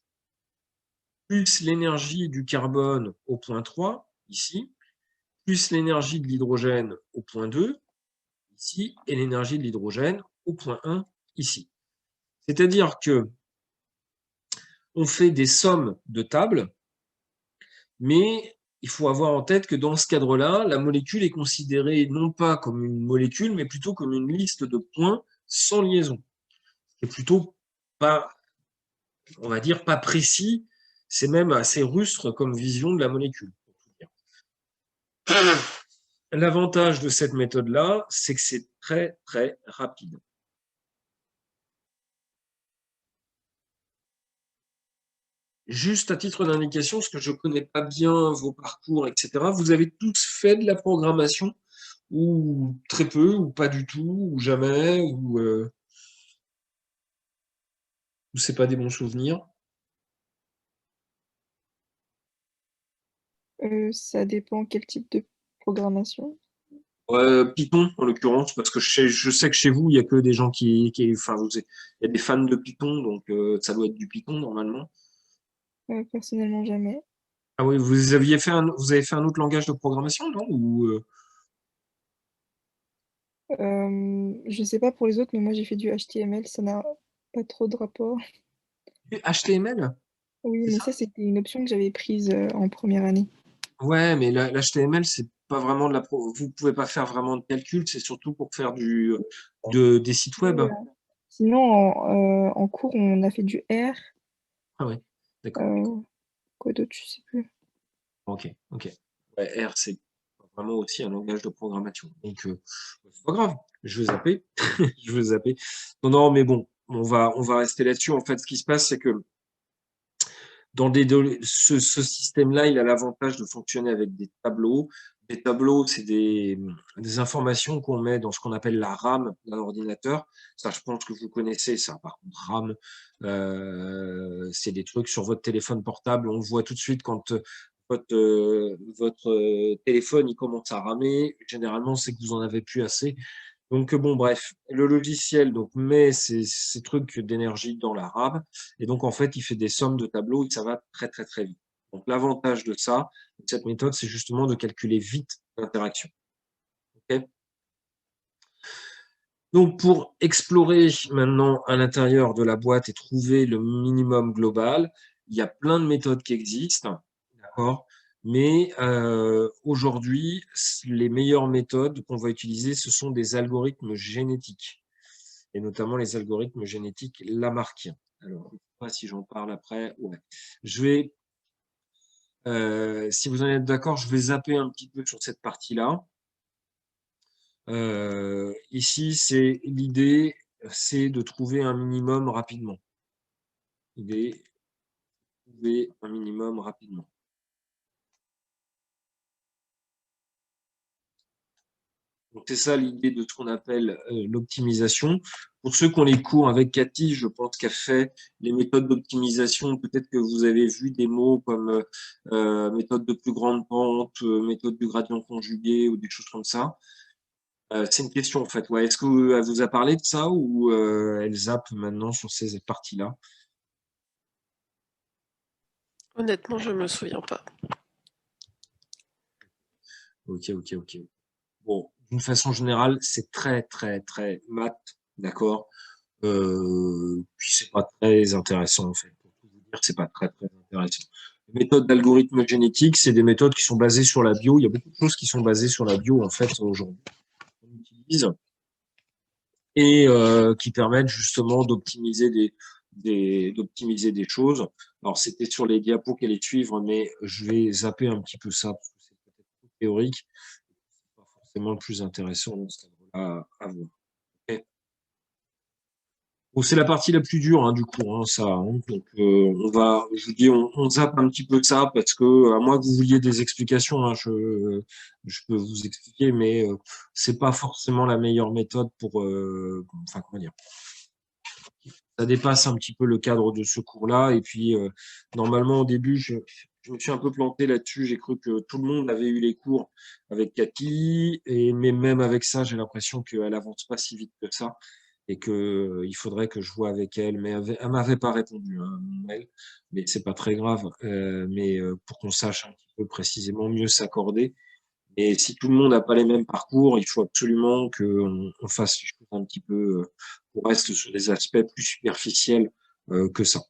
plus l'énergie du carbone au point 3, ici, plus l'énergie de l'hydrogène au point 2, ici, et l'énergie de l'hydrogène au point 1, ici. C'est-à-dire que on fait des sommes de tables, mais il faut avoir en tête que dans ce cadre-là, la molécule est considérée non pas comme une molécule, mais plutôt comme une liste de points sans liaison. C'est plutôt pas, on va dire, pas précis, c'est même assez rustre comme vision de la molécule. L'avantage de cette méthode-là, c'est que c'est très, très rapide. Juste à titre d'indication, parce que je ne connais pas bien vos parcours, etc., vous avez tous fait de la programmation, ou très peu, ou pas du tout, ou jamais, ou c'est pas des bons souvenirs? Ça dépend quel type de programmation. Python, en l'occurrence, parce que je sais que chez vous, il n'y a que des gens enfin, il y a des fans de Python, donc ça doit être du Python normalement. Personnellement, jamais. Ah oui, vous avez fait un autre langage de programmation, non? Je sais pas pour les autres, mais moi j'ai fait du HTML, ça n'a pas trop de rapport. HTML? Oui, C'est mais ça? ça c'était une option que j'avais prise en première année. Ouais, mais l'HTML, c'est pas vraiment vous pouvez pas faire vraiment de calcul, c'est surtout pour faire des sites web. Oui, sinon, en cours, on a fait du R. Ah ouais, d'accord. euh, quoi d'autre, je sais plus. Ok, ok. Ouais, R, c'est vraiment aussi un langage de programmation. Donc, c'est pas grave, je vais zapper. Je vais zapper. Non, non, mais bon, on va rester là-dessus. En fait, ce qui se passe, c'est que dans ce système-là, il a l'avantage de fonctionner avec des tableaux. Des tableaux, c'est des informations qu'on met dans ce qu'on appelle la RAM d'un ordinateur. Ça, je pense que vous connaissez ça. Par contre, RAM, c'est des trucs sur votre téléphone portable. On voit tout de suite quand votre téléphone il commence à ramer. Généralement, c'est que vous en avez plus assez. Donc, bon, bref, le logiciel donc, met ces trucs d'énergie dans la RAM et donc, en fait, il fait des sommes de tableaux et ça va très, très, très vite. Donc, l'avantage de ça, de cette méthode, c'est justement de calculer vite l'interaction. Okay. Donc, pour explorer maintenant à l'intérieur de la boîte et trouver le minimum global, il y a plein de méthodes qui existent, d'accord? Mais aujourd'hui, les meilleures méthodes qu'on va utiliser, ce sont des algorithmes génétiques, et notamment les algorithmes génétiques lamarckiens. Alors, je ne sais pas si j'en parle après. Ouais. Je vais, si vous en êtes d'accord, je vais zapper un petit peu sur cette partie-là. Ici, l'idée, c'est de trouver un minimum rapidement. L'idée, trouver un minimum rapidement. Donc, c'est ça l'idée de ce qu'on appelle l'optimisation. Pour ceux qui ont les cours avec Cathy, je pense qu'elle fait les méthodes d'optimisation. Peut-être que vous avez vu des mots comme méthode de plus grande pente, méthode du gradient conjugué ou des choses comme ça. C'est une question en fait. Ouais. Est-ce qu'elle vous a parlé de ça ou elle zappe maintenant sur ces parties-là? Honnêtement, je me souviens pas. Ok, ok, ok. Bon, d'une façon générale, c'est très, très, très maths, d'accord? Puis c'est pas très intéressant en fait. Pour tout vous dire, c'est pas très, très intéressant. Les méthodes d'algorithme génétique, c'est des méthodes qui sont basées sur la bio. Il y a beaucoup de choses qui sont basées sur la bio en fait aujourd'hui qu'on utilise et qui permettent justement d'optimiser des choses. Alors c'était sur les diapos qu'elle est suivre, mais je vais zapper un petit peu ça parce que c'est peut-être trop théorique. C'est pas forcément le plus intéressant dans ce cadre-là à voir. Ok. Bon, c'est la partie la plus dure hein, du cours, hein, ça. Hein. Donc, je vous dis, on zappe un petit peu ça parce que, à moins que vous vouliez des explications, hein, je peux vous expliquer, mais c'est pas forcément la meilleure méthode pour, enfin, comment dire, ça dépasse un petit peu le cadre de ce cours-là. Et puis, normalement, au début, je me suis un peu planté là-dessus. J'ai cru que tout le monde avait eu les cours avec Cathy, mais même avec ça, j'ai l'impression qu'elle avance pas si vite que ça et que il faudrait que je vois avec elle. Mais elle m'avait pas répondu, hein, à mon mail, mais c'est pas très grave. Mais pour qu'on sache un petit peu précisément mieux s'accorder. Et si tout le monde n'a pas les mêmes parcours, il faut absolument qu'on fasse les choses un petit peu, qu'on reste sur des aspects plus superficiels que ça.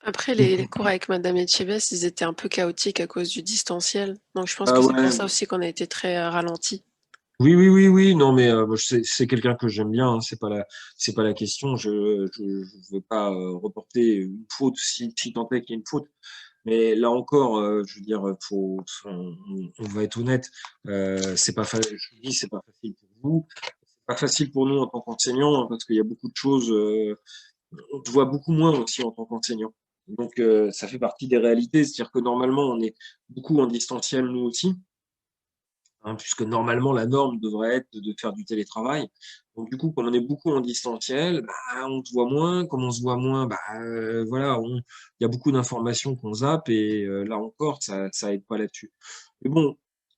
Après, les cours avec Madame Etchebest, ils étaient un peu chaotiques à cause du distanciel. Donc, je pense Ah que c'est pour ouais, ça aussi qu'on a été très ralenti. oui, oui, oui, oui, non, mais c'est quelqu'un que j'aime bien, hein, c'est pas la question. Je veux pas reporter une faute si tant est qu'il y a une faute. Mais là encore, je veux dire, on va être honnête, c'est pas facile. Je vous dis, c'est pas facile pour vous, c'est pas facile pour nous en tant qu'enseignants, hein, parce qu'il y a beaucoup de choses. On te voit beaucoup moins aussi en tant qu'enseignant. Donc, ça fait partie des réalités, c'est-à-dire que normalement, on est beaucoup en distanciel nous aussi hein, puisque normalement la norme devrait être de faire du télétravail. Donc du coup, comme on est beaucoup en distanciel, bah, on se voit moins. Comme on se voit moins, bah, voilà, il y a beaucoup d'informations qu'on zappe et là encore, ça aide pas là-dessus. Mais bon,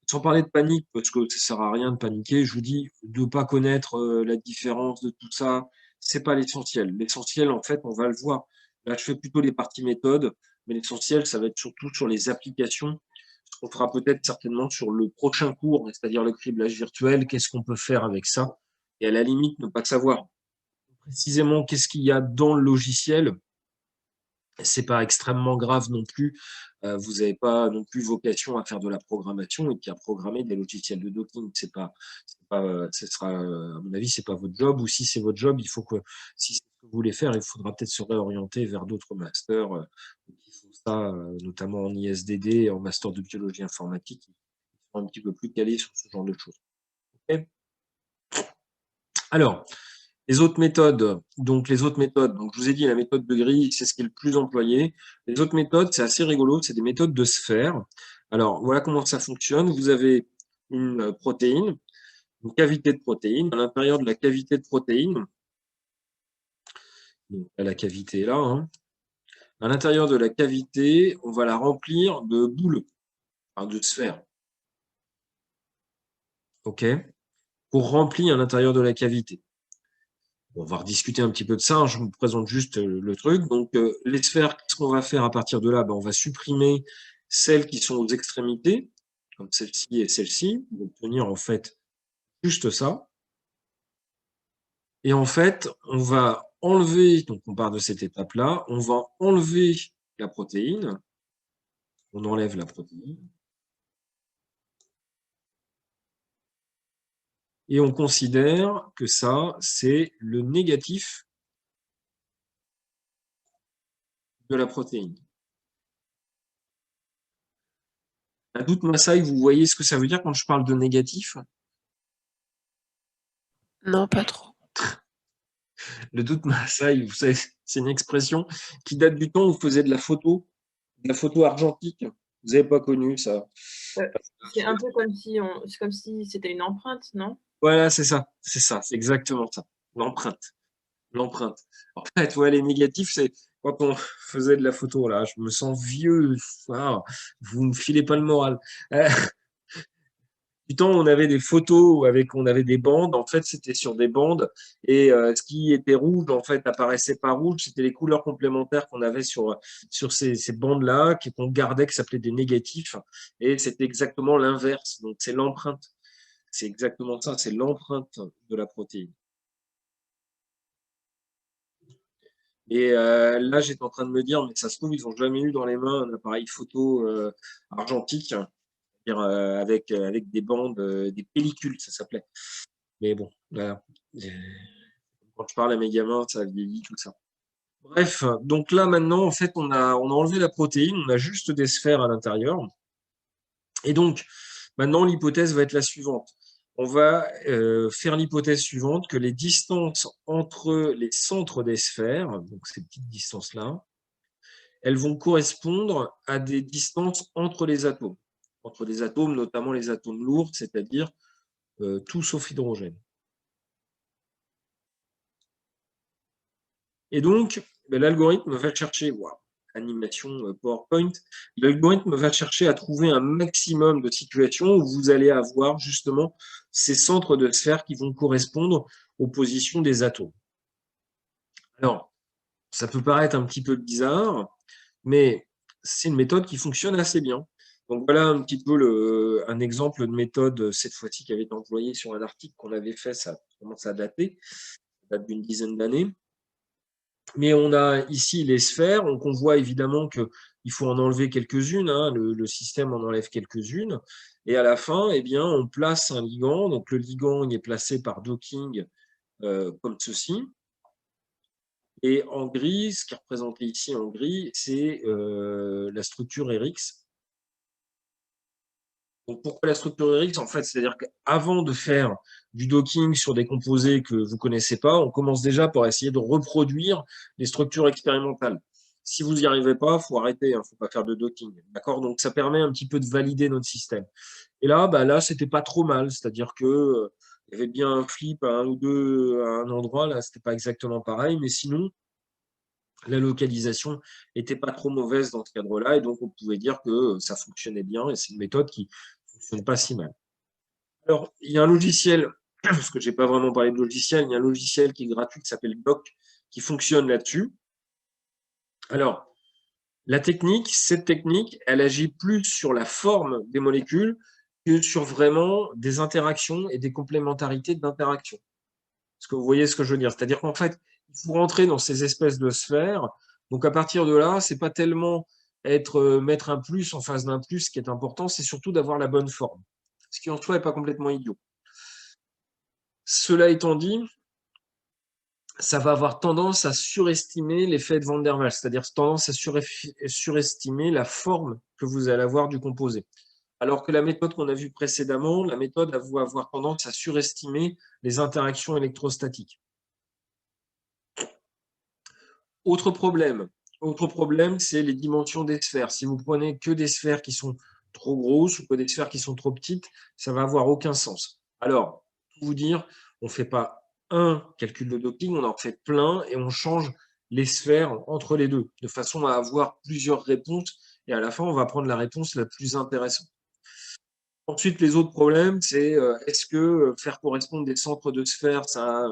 sans parler de panique, parce que ça sert à rien de paniquer, je vous dis, de pas connaître la différence de tout ça, c'est pas l'essentiel. L'essentiel, en fait, on va le voir. Là, je fais plutôt les parties méthodes, mais l'essentiel, ça va être surtout sur les applications on fera peut-être certainement sur le prochain cours, c'est-à-dire le criblage virtuel, qu'est-ce qu'on peut faire avec ça et à la limite ne pas savoir précisément qu'est-ce qu'il y a dans le logiciel c'est pas extrêmement grave non plus. Vous n'avez pas non plus vocation à faire de la programmation et puis à programmer des logiciels de docking. Ce sera, à mon avis, c'est pas votre job. Ou si c'est votre job, il faut que, si c'est ce que vous voulez faire, il faudra peut-être se réorienter vers d'autres masters qui font ça, notamment en ISDD, en master de biologie informatique, qui sont un petit peu plus calés sur ce genre de choses. Okay. Alors, les autres méthodes, donc je vous ai dit la méthode de grille, c'est ce qui est le plus employé. Les autres méthodes, c'est assez rigolo, c'est des méthodes de sphère. Alors, voilà comment ça fonctionne. Vous avez une protéine, une cavité de protéine. À l'intérieur de la cavité de protéine, donc la cavité est là, hein. À l'intérieur de la cavité, on va la remplir de boules, enfin de sphères. OK? Pour remplir à l'intérieur de la cavité. On va rediscuter un petit peu de ça, je vous présente juste le truc. Donc, les sphères, qu'est-ce qu'on va faire à partir de là? On va supprimer celles qui sont aux extrémités, comme celle-ci et celle-ci, pour obtenir en fait juste ça. Et en fait, on va enlever, donc on part de cette étape-là, on va enlever la protéine. On enlève la protéine. Et on considère que ça, c'est le négatif de la protéine. Un doute Massaï, vous voyez ce que ça veut dire quand je parle de négatif? Non, pas trop. Le doute Massaï, vous savez, c'est une expression qui date du temps où vous faisiez de la photo argentique. Vous n'avez pas connu ça? C'est un peu comme si c'était une empreinte, non? Voilà, c'est c'est exactement ça. L'empreinte. En fait, ouais, les négatifs, c'est quand on faisait de la photo, là, je me sens vieux, vous me filez pas le moral. Du temps, on avait des photos on avait des bandes. En fait, c'était sur des bandes. Et ce qui était rouge, en fait, apparaissait pas rouge. C'était les couleurs complémentaires qu'on avait sur ces bandes-là, qu'on gardait, qui s'appelaient des négatifs. Et c'était exactement l'inverse. Donc, c'est l'empreinte. C'est exactement ça. C'est l'empreinte de la protéine. Et là, j'étais en train de me dire, mais ça se trouve, ils n'ont jamais eu dans les mains un appareil photo argentique, avec des bandes, des pellicules, ça s'appelait. Mais bon, voilà. Quand je parle à mes gamins, ça vieillit tout ça. Bref, donc là maintenant, en fait, on a enlevé la protéine, on a juste des sphères à l'intérieur. Et donc, maintenant, l'hypothèse va être la suivante. On va faire l'hypothèse suivante que les distances entre les centres des sphères, donc ces petites distances-là, elles vont correspondre à des distances entre les atomes. Entre les atomes, notamment les atomes lourds, c'est-à-dire tout sauf hydrogène. Et donc, l'algorithme va chercher, animation PowerPoint, l'algorithme va chercher à trouver un maximum de situations où vous allez avoir justement ces centres de sphères qui vont correspondre aux positions des atomes. Alors, ça peut paraître un petit peu bizarre, mais c'est une méthode qui fonctionne assez bien. Donc voilà un petit peu un exemple de méthode, cette fois-ci, qui avait été employée sur un article qu'on avait fait, ça commence à dater, ça date d'une dizaine d'années. Mais on a ici les sphères, donc on voit évidemment qu'il faut en enlever quelques-unes, hein, le système en enlève quelques-unes, et à la fin, eh bien, on place un ligand, donc le ligand il est placé par docking comme ceci, et en gris, ce qui est représenté ici en gris, c'est la structure RX. Donc pourquoi la structure RX? En fait, c'est-à-dire qu'avant de faire du docking sur des composés que vous ne connaissez pas, on commence déjà par essayer de reproduire les structures expérimentales. Si vous n'y arrivez pas, il faut arrêter, il ne faut pas faire de docking. D'accord? Donc ça permet un petit peu de valider notre système. Et là, là, c'était pas trop mal, c'est-à-dire que il y avait bien un flip à un ou deux à un endroit, là, c'était pas exactement pareil, mais sinon, la localisation n'était pas trop mauvaise dans ce cadre-là, et donc on pouvait dire que ça fonctionnait bien, et c'est une méthode qui ne fonctionne pas si mal. Alors, il y a un logiciel, parce que je n'ai pas vraiment parlé de logiciel, il y a un logiciel qui est gratuit qui s'appelle Doc, qui fonctionne là-dessus. Alors, cette technique, elle agit plus sur la forme des molécules que sur vraiment des interactions et des complémentarités d'interactions. Est-ce que vous voyez ce que je veux dire? C'est-à-dire qu'en fait, il faut rentrer dans ces espèces de sphères Donc, à partir de là, ce n'est pas tellement mettre un plus en face d'un plus qui est important, c'est surtout d'avoir la bonne forme. Ce qui en soi n'est pas complètement idiot. Cela étant dit, ça va avoir tendance à surestimer l'effet de Van der Waals, c'est-à-dire tendance à surestimer la forme que vous allez avoir du composé. Alors que la méthode qu'on a vue précédemment, la méthode va avoir tendance à surestimer les interactions électrostatiques. Autre problème, c'est les dimensions des sphères. Si vous prenez que des sphères qui sont trop grosses ou que des sphères qui sont trop petites, ça va avoir aucun sens. Alors, pour vous dire, on ne fait pas un calcul de docking, on en fait plein et on change les sphères entre les deux, de façon à avoir plusieurs réponses et à la fin, on va prendre la réponse la plus intéressante. Ensuite, les autres problèmes, c'est est-ce que faire correspondre des centres de sphères, ça a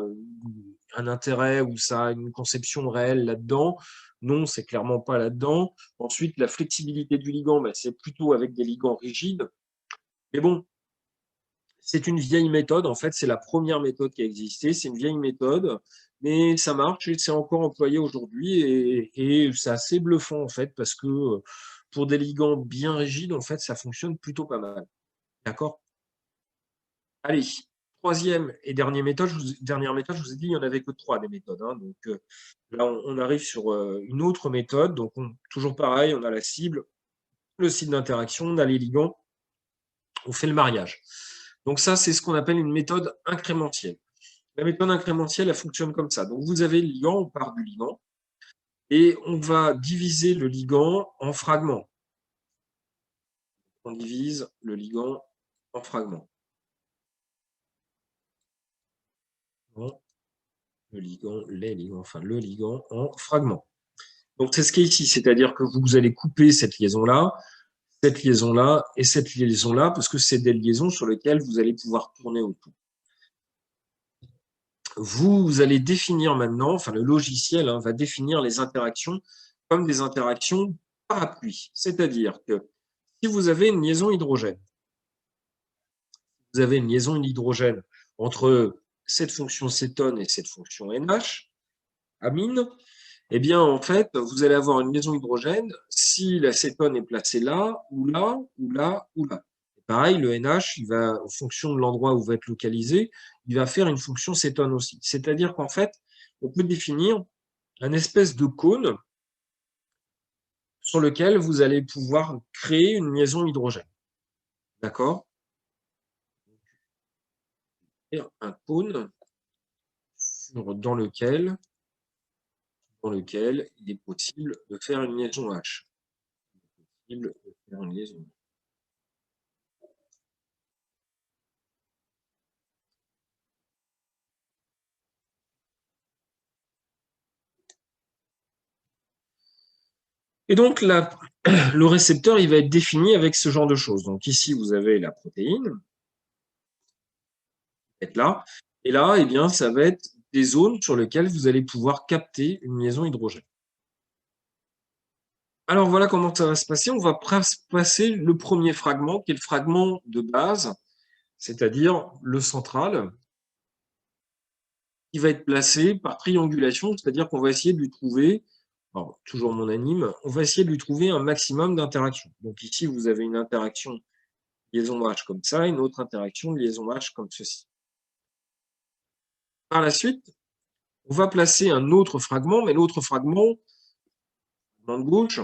un intérêt ou ça a une conception réelle là-dedans? Non, c'est clairement pas là-dedans. Ensuite, la flexibilité du ligand, c'est plutôt avec des ligands rigides. Mais bon, c'est une vieille méthode. En fait, c'est la première méthode qui a existé. C'est une vieille méthode, mais ça marche et c'est encore employé aujourd'hui. Et c'est assez bluffant, en fait, parce que pour des ligands bien rigides, en fait, ça fonctionne plutôt pas mal. D'accord? Allez, troisième et dernière méthode, je vous ai dit, il n'y en avait que 3 des méthodes. Hein. Donc là, on arrive sur une autre méthode. Donc, toujours pareil, on a la cible, le site d'interaction, on a les ligands, on fait le mariage. Donc ça, c'est ce qu'on appelle une méthode incrémentielle. La méthode incrémentielle, elle fonctionne comme ça. Donc vous avez le ligand, on part du ligand, et on va diviser le ligand en fragments. On divise le ligand en fragments. Le ligand en fragments. Donc c'est ce qui est ici, c'est-à-dire que vous allez couper cette liaison-là et cette liaison-là, parce que c'est des liaisons sur lesquelles vous allez pouvoir tourner autour. Vous allez définir maintenant, enfin le logiciel va définir les interactions comme des interactions parapluies. C'est-à-dire que si vous avez une liaison hydrogène, entre cette fonction cétone et cette fonction NH, amine, eh bien, en fait, vous allez avoir une liaison hydrogène si la cétone est placée là, ou là, ou là, ou là. Et pareil, le NH, il va, en fonction de l'endroit où va être localisé, il va faire une fonction cétone aussi. C'est-à-dire qu'en fait, on peut définir un espèce de cône sur lequel vous allez pouvoir créer une liaison hydrogène. D'accord? Un cône dans lequel il est possible de faire une liaison H. Et donc, le récepteur, il va être défini avec ce genre de choses. Donc ici, vous avez la protéine, être là. Et là, eh bien, ça va être des zones sur lesquelles vous allez pouvoir capter une liaison hydrogène. Alors voilà comment ça va se passer. On va passer le premier fragment, qui est le fragment de base, c'est-à-dire le central, qui va être placé par triangulation, c'est-à-dire qu'on va essayer de lui trouver, alors, toujours mon anime, on va essayer de lui trouver un maximum d'interactions. Donc ici, vous avez une interaction liaison H comme ça, une autre interaction liaison H comme ceci. Par la suite, on va placer un autre fragment, mais l'autre fragment, de gauche,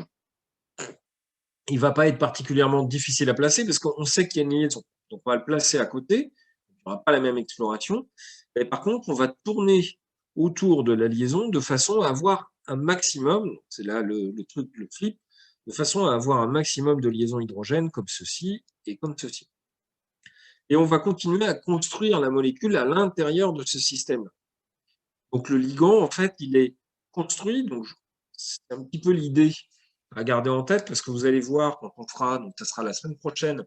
il ne va pas être particulièrement difficile à placer parce qu'on sait qu'il y a une liaison. Donc on va le placer à côté, il n'y aura pas la même exploration. Et par contre, on va tourner autour de la liaison de façon à avoir un maximum, c'est là le flip, de façon à avoir un maximum de liaisons hydrogènes comme ceci et comme ceci. Et on va continuer à construire la molécule à l'intérieur de ce système. Donc le ligand, en fait, il est construit, donc c'est un petit peu l'idée à garder en tête, parce que vous allez voir quand on fera, donc ça sera la semaine prochaine,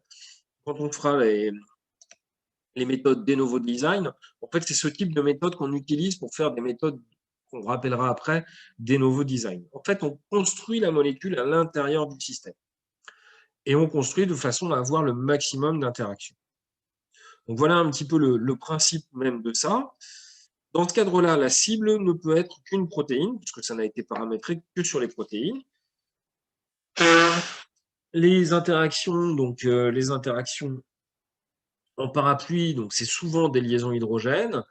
quand on fera les méthodes de novo design, en fait, c'est ce type de méthode qu'on utilise pour faire des méthodes qu'on rappellera après, de novo design. En fait, on construit la molécule à l'intérieur du système. Et on construit de façon à avoir le maximum d'interactions. Donc voilà un petit peu le principe même de ça. Dans ce cadre-là, la cible ne peut être qu'une protéine, puisque ça n'a été paramétré que sur les protéines. Les interactions, donc les interactions en parapluie, donc c'est souvent des liaisons hydrogènes,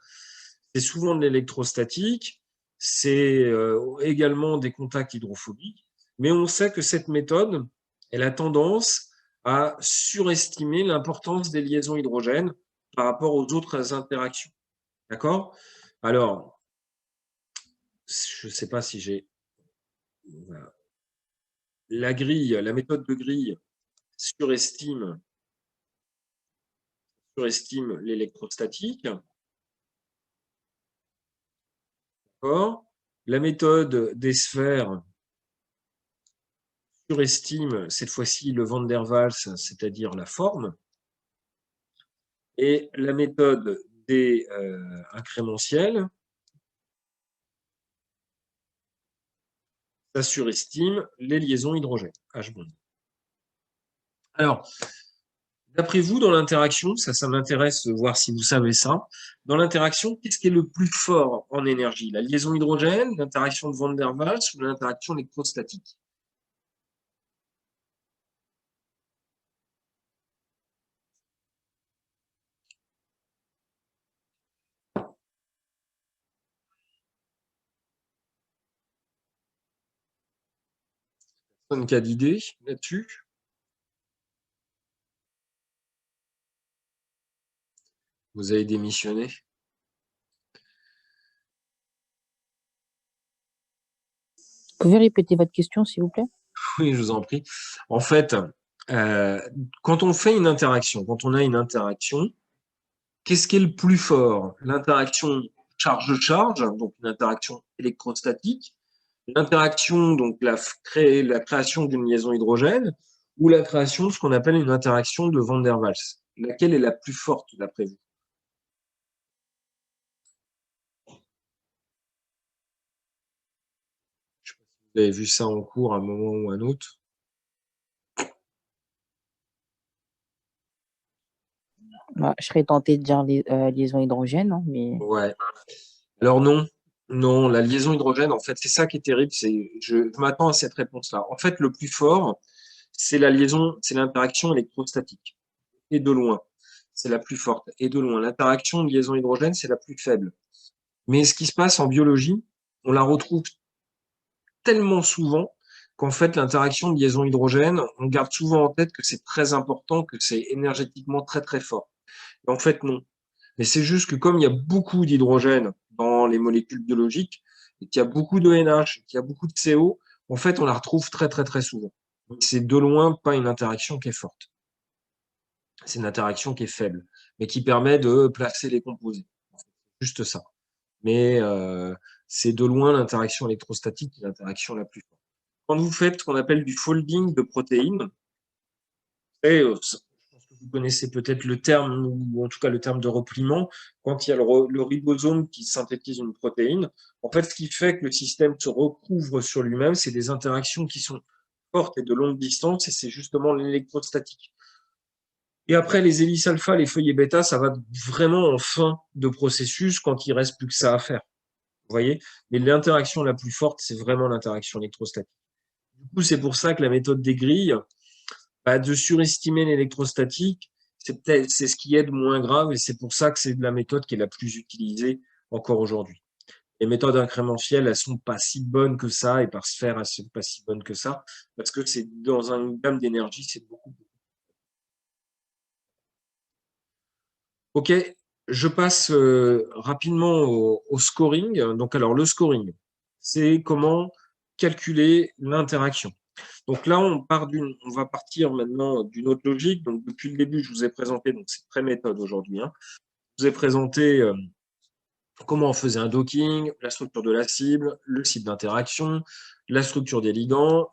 c'est souvent de l'électrostatique, c'est également des contacts hydrophobiques, mais on sait que cette méthode, elle a tendance à surestimer l'importance des liaisons hydrogènes par rapport aux autres interactions. D'accord? Alors, je ne sais pas si j'ai... Voilà. La grille, la méthode de grille surestime l'électrostatique. D'accord? La méthode des sphères surestime cette fois-ci le van der Waals, c'est-à-dire la forme. Et la méthode des incrémentiels, ça surestime les liaisons hydrogène, H-bond. Alors, d'après vous, dans l'interaction, ça m'intéresse de voir si vous savez ça, dans l'interaction, qu'est-ce qui est le plus fort en énergie? La liaison hydrogène, l'interaction de van der Waals ou l'interaction électrostatique? Personne qui a d'idée là-dessus? Vous avez démissionné? Vous pouvez répéter votre question, s'il vous plaît? Oui, je vous en prie. En fait, quand on fait une interaction, quand on a une interaction, qu'est-ce qui est le plus fort? L'interaction charge-charge, donc une interaction électrostatique, l'interaction, donc la création d'une liaison hydrogène, ou la création de ce qu'on appelle une interaction de van der Waals. Laquelle est la plus forte d'après vous? Je sais pas si vous avez vu ça en cours à un moment ou à un autre. Bah, je serais tenté de dire liaison hydrogène, hein, mais Ouais. Alors non, non, la liaison hydrogène, en fait, c'est ça qui est terrible, je m'attends à cette réponse-là. En fait, le plus fort, c'est la liaison, c'est l'interaction électrostatique. Et de loin, c'est la plus forte. Et de loin, l'interaction de liaison hydrogène, c'est la plus faible. Mais ce qui se passe en biologie, on la retrouve tellement souvent qu'en fait, l'interaction de liaison hydrogène, on garde souvent en tête que c'est très important, que c'est énergétiquement très, très fort. Et en fait, non. Mais c'est juste que comme il y a beaucoup d'hydrogène dans les molécules biologiques, et qu'il y a beaucoup de NH, qu'il y a beaucoup de CO, en fait, on la retrouve très, très, très souvent. Donc, c'est de loin pas une interaction qui est forte. C'est une interaction qui est faible, mais qui permet de placer les composés. Juste ça. Mais c'est de loin l'interaction électrostatique qui est l'interaction la plus forte. Quand vous faites ce qu'on appelle du folding de protéines, et, je pense que vous connaissez peut-être le terme, ou en tout cas le terme de repliement, quand il y a le ribosome qui synthétise une protéine, en fait, ce qui fait que le système se recouvre sur lui-même, c'est des interactions qui sont fortes et de longue distance, et c'est justement l'électrostatique. Et après, les hélices alpha, les feuillets bêta, ça va vraiment en fin de processus quand il reste plus que ça à faire. Vous voyez? Mais l'interaction la plus forte, c'est vraiment l'interaction électrostatique. Du coup, c'est pour ça que la méthode des grilles, de surestimer l'électrostatique, c'est ce qui est de moins grave et c'est pour ça que c'est la méthode qui est la plus utilisée encore aujourd'hui. Les méthodes incrémentielles, elles sont pas si bonnes que ça et par sphère, elles sont pas si bonnes que ça parce que c'est dans une gamme d'énergie, c'est beaucoup. Ok, je passe rapidement au scoring. Donc, alors, le scoring, c'est comment calculer l'interaction. Donc là, on va partir maintenant d'une autre logique. Donc, depuis le début, je vous ai présenté, donc c'est très méthode aujourd'hui, hein. Je vous ai présenté comment on faisait un docking, la structure de la cible, le site d'interaction, la structure des ligands.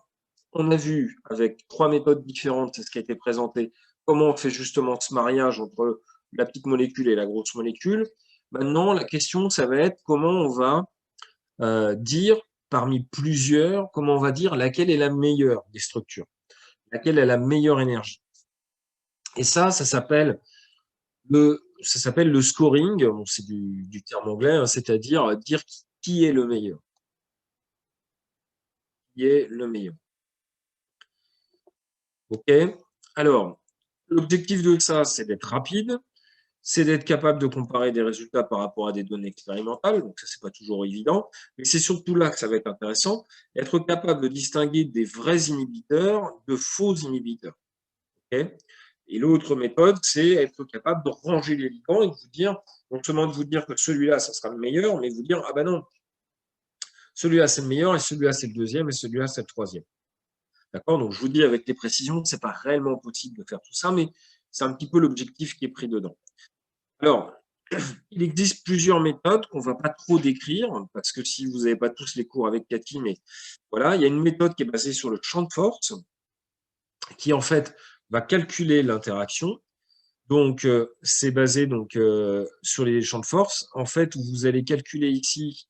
On a vu avec 3 méthodes différentes, c'est ce qui a été présenté, comment on fait justement ce mariage entre la petite molécule et la grosse molécule. Maintenant, la question, ça va être comment on va dire, parmi plusieurs, comment on va dire laquelle est la meilleure des structures, laquelle a la meilleure énergie. Et ça s'appelle le ça s'appelle le scoring, bon, c'est du terme anglais, hein, c'est-à-dire dire qui est le meilleur. Qui est le meilleur. OK? Alors, l'objectif de ça, c'est d'être rapide, c'est d'être capable de comparer des résultats par rapport à des données expérimentales, donc ça, c'est pas toujours évident, mais c'est surtout là que ça va être intéressant, être capable de distinguer des vrais inhibiteurs de faux inhibiteurs. OK? Et l'autre méthode, c'est être capable de ranger les ligands et de vous dire, non seulement de vous dire que celui-là, ça sera le meilleur, mais vous dire, ah ben non, celui-là, c'est le meilleur, et celui-là, c'est le deuxième, et celui-là, c'est le troisième. D'accord? Donc, je vous dis avec des précisions, ce n'est pas réellement possible de faire tout ça, mais c'est un petit peu l'objectif qui est pris dedans. Alors, il existe plusieurs méthodes qu'on ne va pas trop décrire, parce que si vous n'avez pas tous les cours avec Cathy, mais voilà, il y a une méthode qui est basée sur le champ de force, qui en fait va calculer l'interaction. Donc, c'est basé donc, sur les champs de force, en fait, où vous allez calculer ici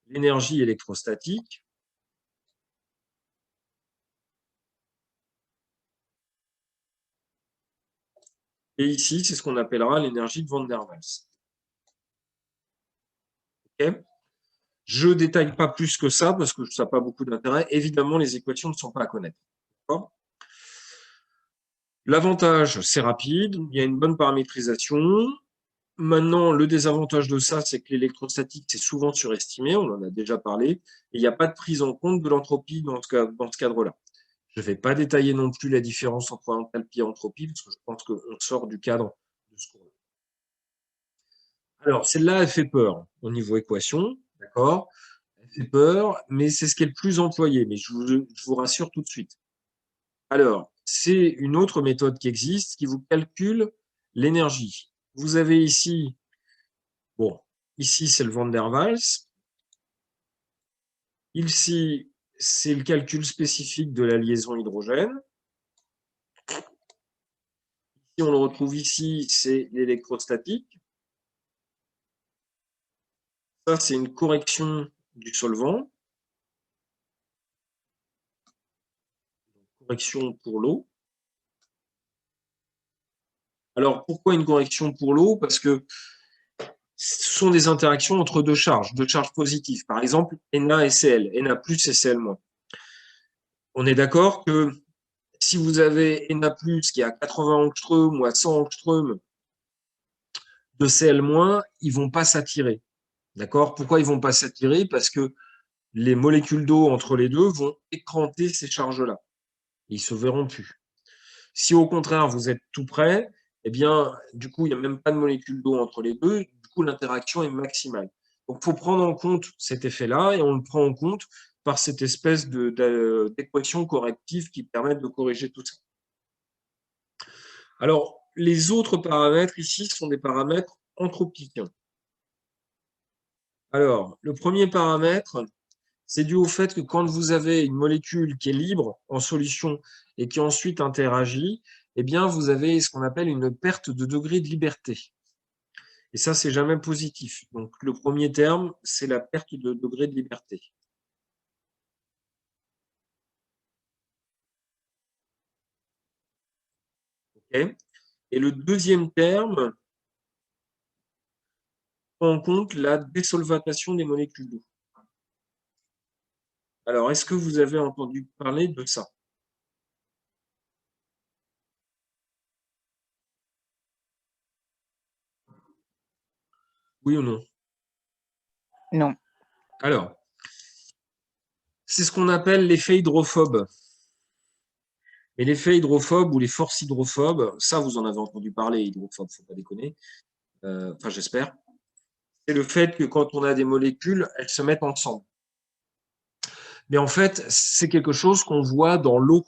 l'énergie électrostatique. Et ici, c'est ce qu'on appellera l'énergie de Van der Waals. Okay. Je ne détaille pas plus que ça, parce que ça n'a pas beaucoup d'intérêt. Évidemment, les équations ne sont pas à connaître. L'avantage, c'est rapide, il y a une bonne paramétrisation. Maintenant, le désavantage de ça, c'est que l'électrostatique, c'est souvent surestimé, on en a déjà parlé, et il n'y a pas de prise en compte de l'entropie dans ce cadre-là. Je ne vais pas détailler non plus la différence entre enthalpie et entropie, parce que je pense qu'on sort du cadre de ce cours-là. Alors, celle-là, elle fait peur au niveau équation, d'accord? Elle fait peur, mais c'est ce qui est le plus employé, mais je vous rassure tout de suite. Alors, c'est une autre méthode qui existe, qui vous calcule l'énergie. Vous avez ici, bon, ici, c'est le Van der Waals. Ici, c'est le calcul spécifique de la liaison hydrogène. Si on le retrouve ici, c'est l'électrostatique. Ça, c'est une correction du solvant. Correction pour l'eau. Alors, pourquoi une correction pour l'eau? Parce que ce sont des interactions entre deux charges positives. Par exemple, Na et Cl, Na plus et Cl moins. On est d'accord que si vous avez Na plus qui est à 80 angstroms ou à 100 angstroms de Cl moins, ils ne vont pas s'attirer. D'accord? Pourquoi ils ne vont pas s'attirer? Parce que les molécules d'eau entre les deux vont écranter ces charges-là. Ils ne se verront plus. Si au contraire, vous êtes tout près, eh bien, du coup, il n'y a même pas de molécules d'eau entre les deux. Du coup, l'interaction est maximale. Donc, il faut prendre en compte cet effet-là et on le prend en compte par cette espèce d'équation corrective qui permet de corriger tout ça. Alors, les autres paramètres ici sont des paramètres anthropiques. Alors, le premier paramètre, c'est dû au fait que quand vous avez une molécule qui est libre en solution et qui ensuite interagit, eh bien, vous avez ce qu'on appelle une perte de degré de liberté. Et ça, c'est jamais positif. Donc, le premier terme, c'est la perte de degré de liberté. Okay. Et le deuxième terme prend en compte la désolvatation des molécules d'eau. Alors, est-ce que vous avez entendu parler de ça? Oui ou non? Non. Alors, c'est ce qu'on appelle l'effet hydrophobe. Et l'effet hydrophobe ou les forces hydrophobes, ça, vous en avez entendu parler, hydrophobe, il ne faut pas déconner. Enfin, j'espère. C'est le fait que quand on a des molécules, elles se mettent ensemble. Mais en fait, c'est quelque chose qu'on voit dans l'eau.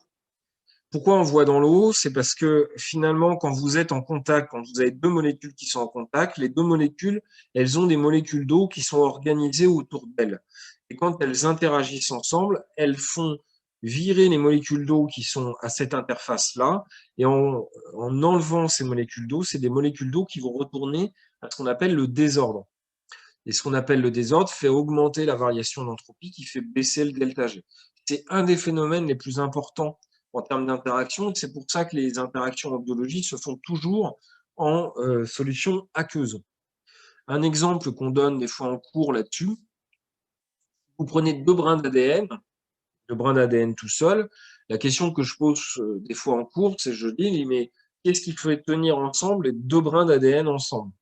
Pourquoi on voit dans l'eau? C'est parce que finalement, quand vous êtes en contact, quand vous avez deux molécules qui sont en contact, les deux molécules, elles ont des molécules d'eau qui sont organisées autour d'elles. Et quand elles interagissent ensemble, elles font virer les molécules d'eau qui sont à cette interface-là. Et en enlevant ces molécules d'eau, c'est des molécules d'eau qui vont retourner à ce qu'on appelle le désordre. Et ce qu'on appelle le désordre fait augmenter la variation d'entropie qui fait baisser le delta G. C'est un des phénomènes les plus importants en termes d'interaction. C'est pour ça que les interactions en biologie se font toujours en solution aqueuse. Un exemple qu'on donne des fois en cours là-dessus, vous prenez 2 brins d'ADN, 2 brins d'ADN tout seul. La question que je pose des fois en cours, c'est je dis, mais qu'est-ce qui fait tenir ensemble les 2 brins d'ADN ensemble?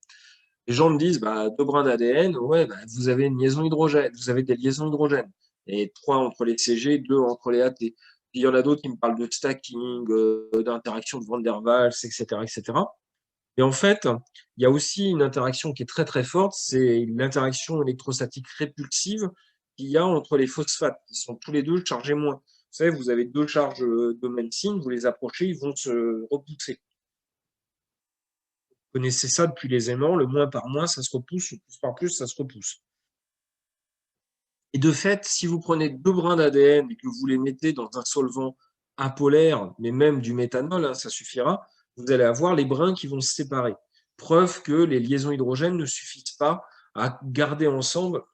Les gens me disent, 2 brins d'ADN, ouais, vous avez une liaison hydrogène, vous avez des liaisons hydrogènes, et 3 entre les CG, 2 entre les AT. Puis il y en a d'autres qui me parlent de stacking, d'interaction de Van der Waals, etc., etc. Et en fait, il y a aussi une interaction qui est très très forte, c'est l'interaction électrostatique répulsive qu'il y a entre les phosphates, qui sont tous les deux chargés moins. Vous savez, vous avez 2 charges de même signe, vous les approchez, ils vont se repousser. Vous connaissez ça depuis les aimants, le moins par moins, ça se repousse, le plus par plus, ça se repousse. Et de fait, si vous prenez 2 brins d'ADN et que vous les mettez dans un solvant apolaire, mais même du méthanol, hein, ça suffira, vous allez avoir les brins qui vont se séparer. Preuve que les liaisons hydrogènes ne suffisent pas à garder ensemble,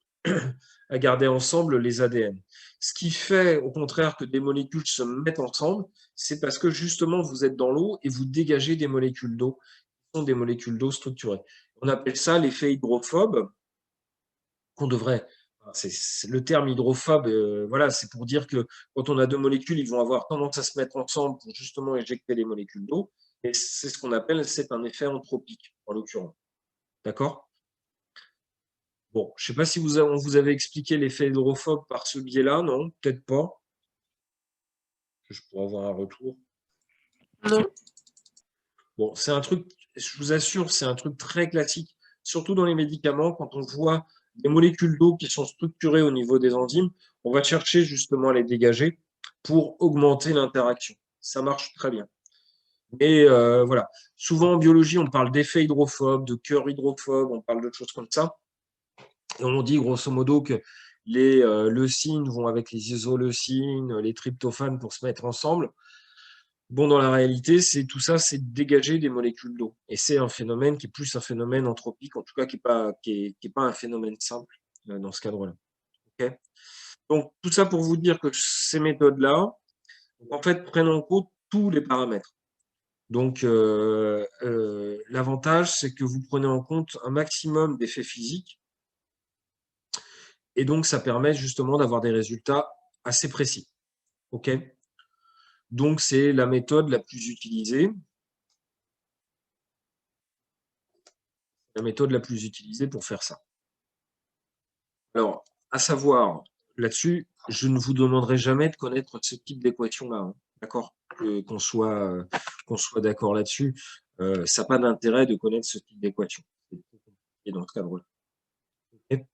les ADN. Ce qui fait au contraire que des molécules se mettent ensemble, c'est parce que justement vous êtes dans l'eau et vous dégagez des molécules d'eau, qui sont des molécules d'eau structurées. On appelle ça l'effet hydrophobe, qu'on devrait. Le terme hydrophobe, voilà, c'est pour dire que quand on a 2 molécules, ils vont avoir tendance à se mettre ensemble pour justement éjecter les molécules d'eau. Et c'est ce qu'on appelle, c'est un effet entropique, en l'occurrence. D'accord? Bon, je ne sais pas si on vous avait expliqué l'effet hydrophobe par ce biais-là, non? Peut-être pas. Je pourrais avoir un retour. Non. Bon, c'est un truc, je vous assure, c'est un truc très classique, surtout dans les médicaments, quand on voit des molécules d'eau qui sont structurées au niveau des enzymes, on va chercher justement à les dégager pour augmenter l'interaction. Ça marche très bien. Mais voilà, souvent en biologie, on parle d'effet hydrophobe, de cœur hydrophobe, on parle de choses comme ça. Et on dit grosso modo que les leucines vont avec les isoleucines, les tryptophanes pour se mettre ensemble. Bon, dans la réalité, c'est tout ça, c'est dégager des molécules d'eau. Et c'est un phénomène qui est plus un phénomène anthropique, en tout cas qui n'est pas un phénomène simple dans ce cadre-là. Okay. Donc, tout ça pour vous dire que ces méthodes-là, en fait, prennent en compte tous les paramètres. Donc, l'avantage, c'est que vous prenez en compte un maximum d'effets physiques. Et donc, ça permet justement d'avoir des résultats assez précis. OK ? Donc, c'est la méthode la plus utilisée. La méthode la plus utilisée pour faire ça. Alors, à savoir, là-dessus, je ne vous demanderai jamais de connaître ce type d'équation-là. Hein, d'accord ? Qu'on soit d'accord là-dessus. Ça n'a pas d'intérêt de connaître ce type d'équation. C'est trop compliqué dans ce cadre-là. Okay ?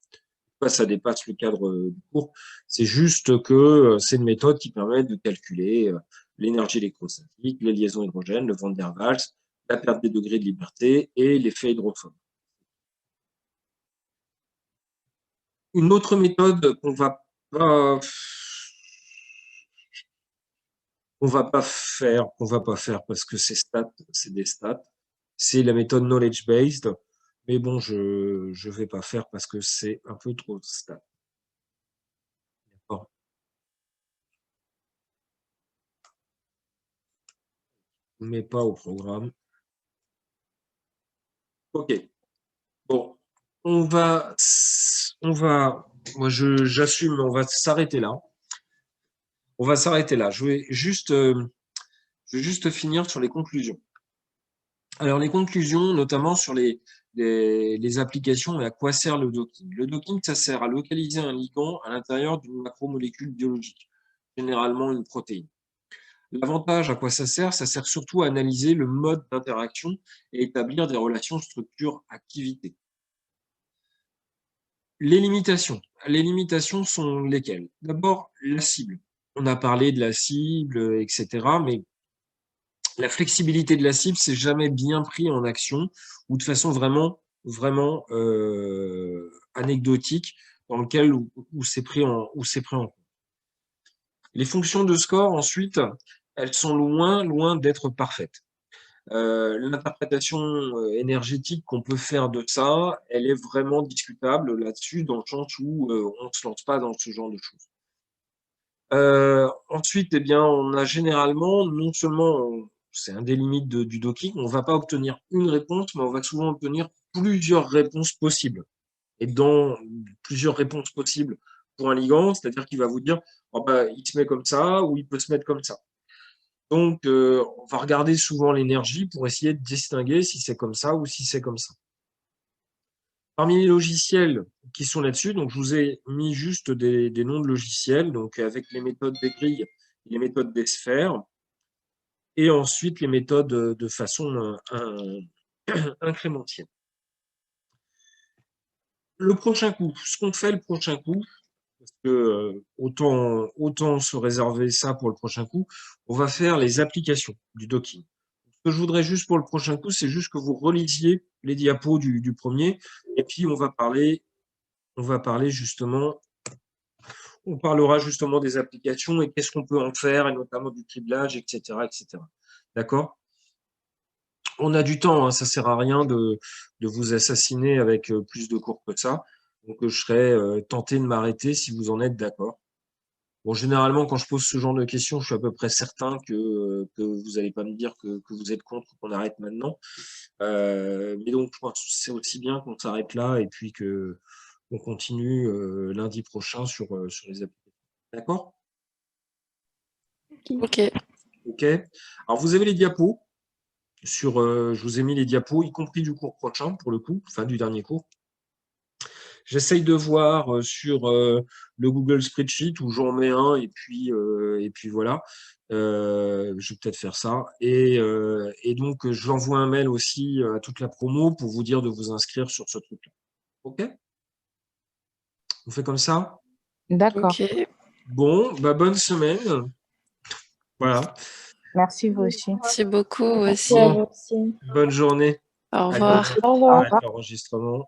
Ça dépasse le cadre du cours. C'est juste que c'est une méthode qui permet de calculer l'énergie électrostatique, les liaisons hydrogènes, le Van der Waals, la perte des degrés de liberté et l'effet hydrophobe. Une autre méthode qu'on va pas faire parce que c'est des stats, c'est la méthode knowledge-based. Mais bon, je ne vais pas faire parce que c'est un peu trop de stats. D'accord. Mais pas au programme. Ok. Bon, moi j'assume, on va s'arrêter là. Je vais juste finir sur les conclusions. Alors les conclusions, notamment sur les applications et à quoi sert le docking. Le docking, ça sert à localiser un ligand à l'intérieur d'une macromolécule biologique, généralement une protéine. L'avantage, à quoi ça sert? Ça sert surtout à analyser le mode d'interaction et établir des relations structure-activité. Les limitations sont lesquelles? D'abord, la cible. On a parlé de la cible, etc. Mais la flexibilité de la cible, c'est jamais bien pris en action ou de façon vraiment anecdotique dans lequel où c'est pris en compte. Les fonctions de score, ensuite, elles sont loin d'être parfaites. L'interprétation énergétique qu'on peut faire de ça, elle est vraiment discutable là-dessus, dans le sens où on ne se lance pas dans ce genre de choses. Ensuite, eh bien, on a généralement, non seulement c'est un des limites du docking, on ne va pas obtenir une réponse, mais on va souvent obtenir plusieurs réponses possibles. Et dans plusieurs réponses possibles pour un ligand, c'est-à-dire qu'il va vous dire oh bah, il se met comme ça ou il peut se mettre comme ça. Donc, on va regarder souvent l'énergie pour essayer de distinguer si c'est comme ça ou si c'est comme ça. Parmi les logiciels qui sont là-dessus, donc je vous ai mis juste des noms de logiciels, donc avec les méthodes des grilles, les méthodes des sphères, et ensuite les méthodes de façon incrémentielle. Le prochain coup, ce qu'on fait le prochain coup, parce que autant se réserver ça pour le prochain coup, on va faire les applications du docking. Ce que je voudrais juste pour le prochain coup, c'est juste que vous relisiez les diapos du premier, et puis on parlera justement des applications et qu'est-ce qu'on peut en faire, et notamment du criblage, etc., etc. D'accord? On a du temps, hein, ça ne sert à rien de vous assassiner avec plus de cours que ça. Donc, je serais tenté de m'arrêter si vous en êtes d'accord. Bon, généralement, quand je pose ce genre de questions, je suis à peu près certain que vous n'allez pas me dire que vous êtes contre qu'on arrête maintenant. Mais donc, je pense que c'est aussi bien qu'on s'arrête là et puis qu'on continue lundi prochain sur les applications. D'accord? Ok. Ok. Alors, vous avez les diapos. Je vous ai mis les diapos, y compris du cours prochain, pour le coup, enfin du dernier cours. J'essaye de voir sur le Google Spreadsheet où j'en mets un et puis voilà. Je vais peut-être faire ça. Et donc, j'envoie un mail aussi à toute la promo pour vous dire de vous inscrire sur ce truc-là. OK? On fait comme ça? D'accord. Ok. Bon, bah, bonne semaine. Voilà. Merci vous aussi. Merci beaucoup Merci aussi. à vous aussi. Bonne journée. Au Allez, revoir. Au Au revoir. revoir. l'enregistrement.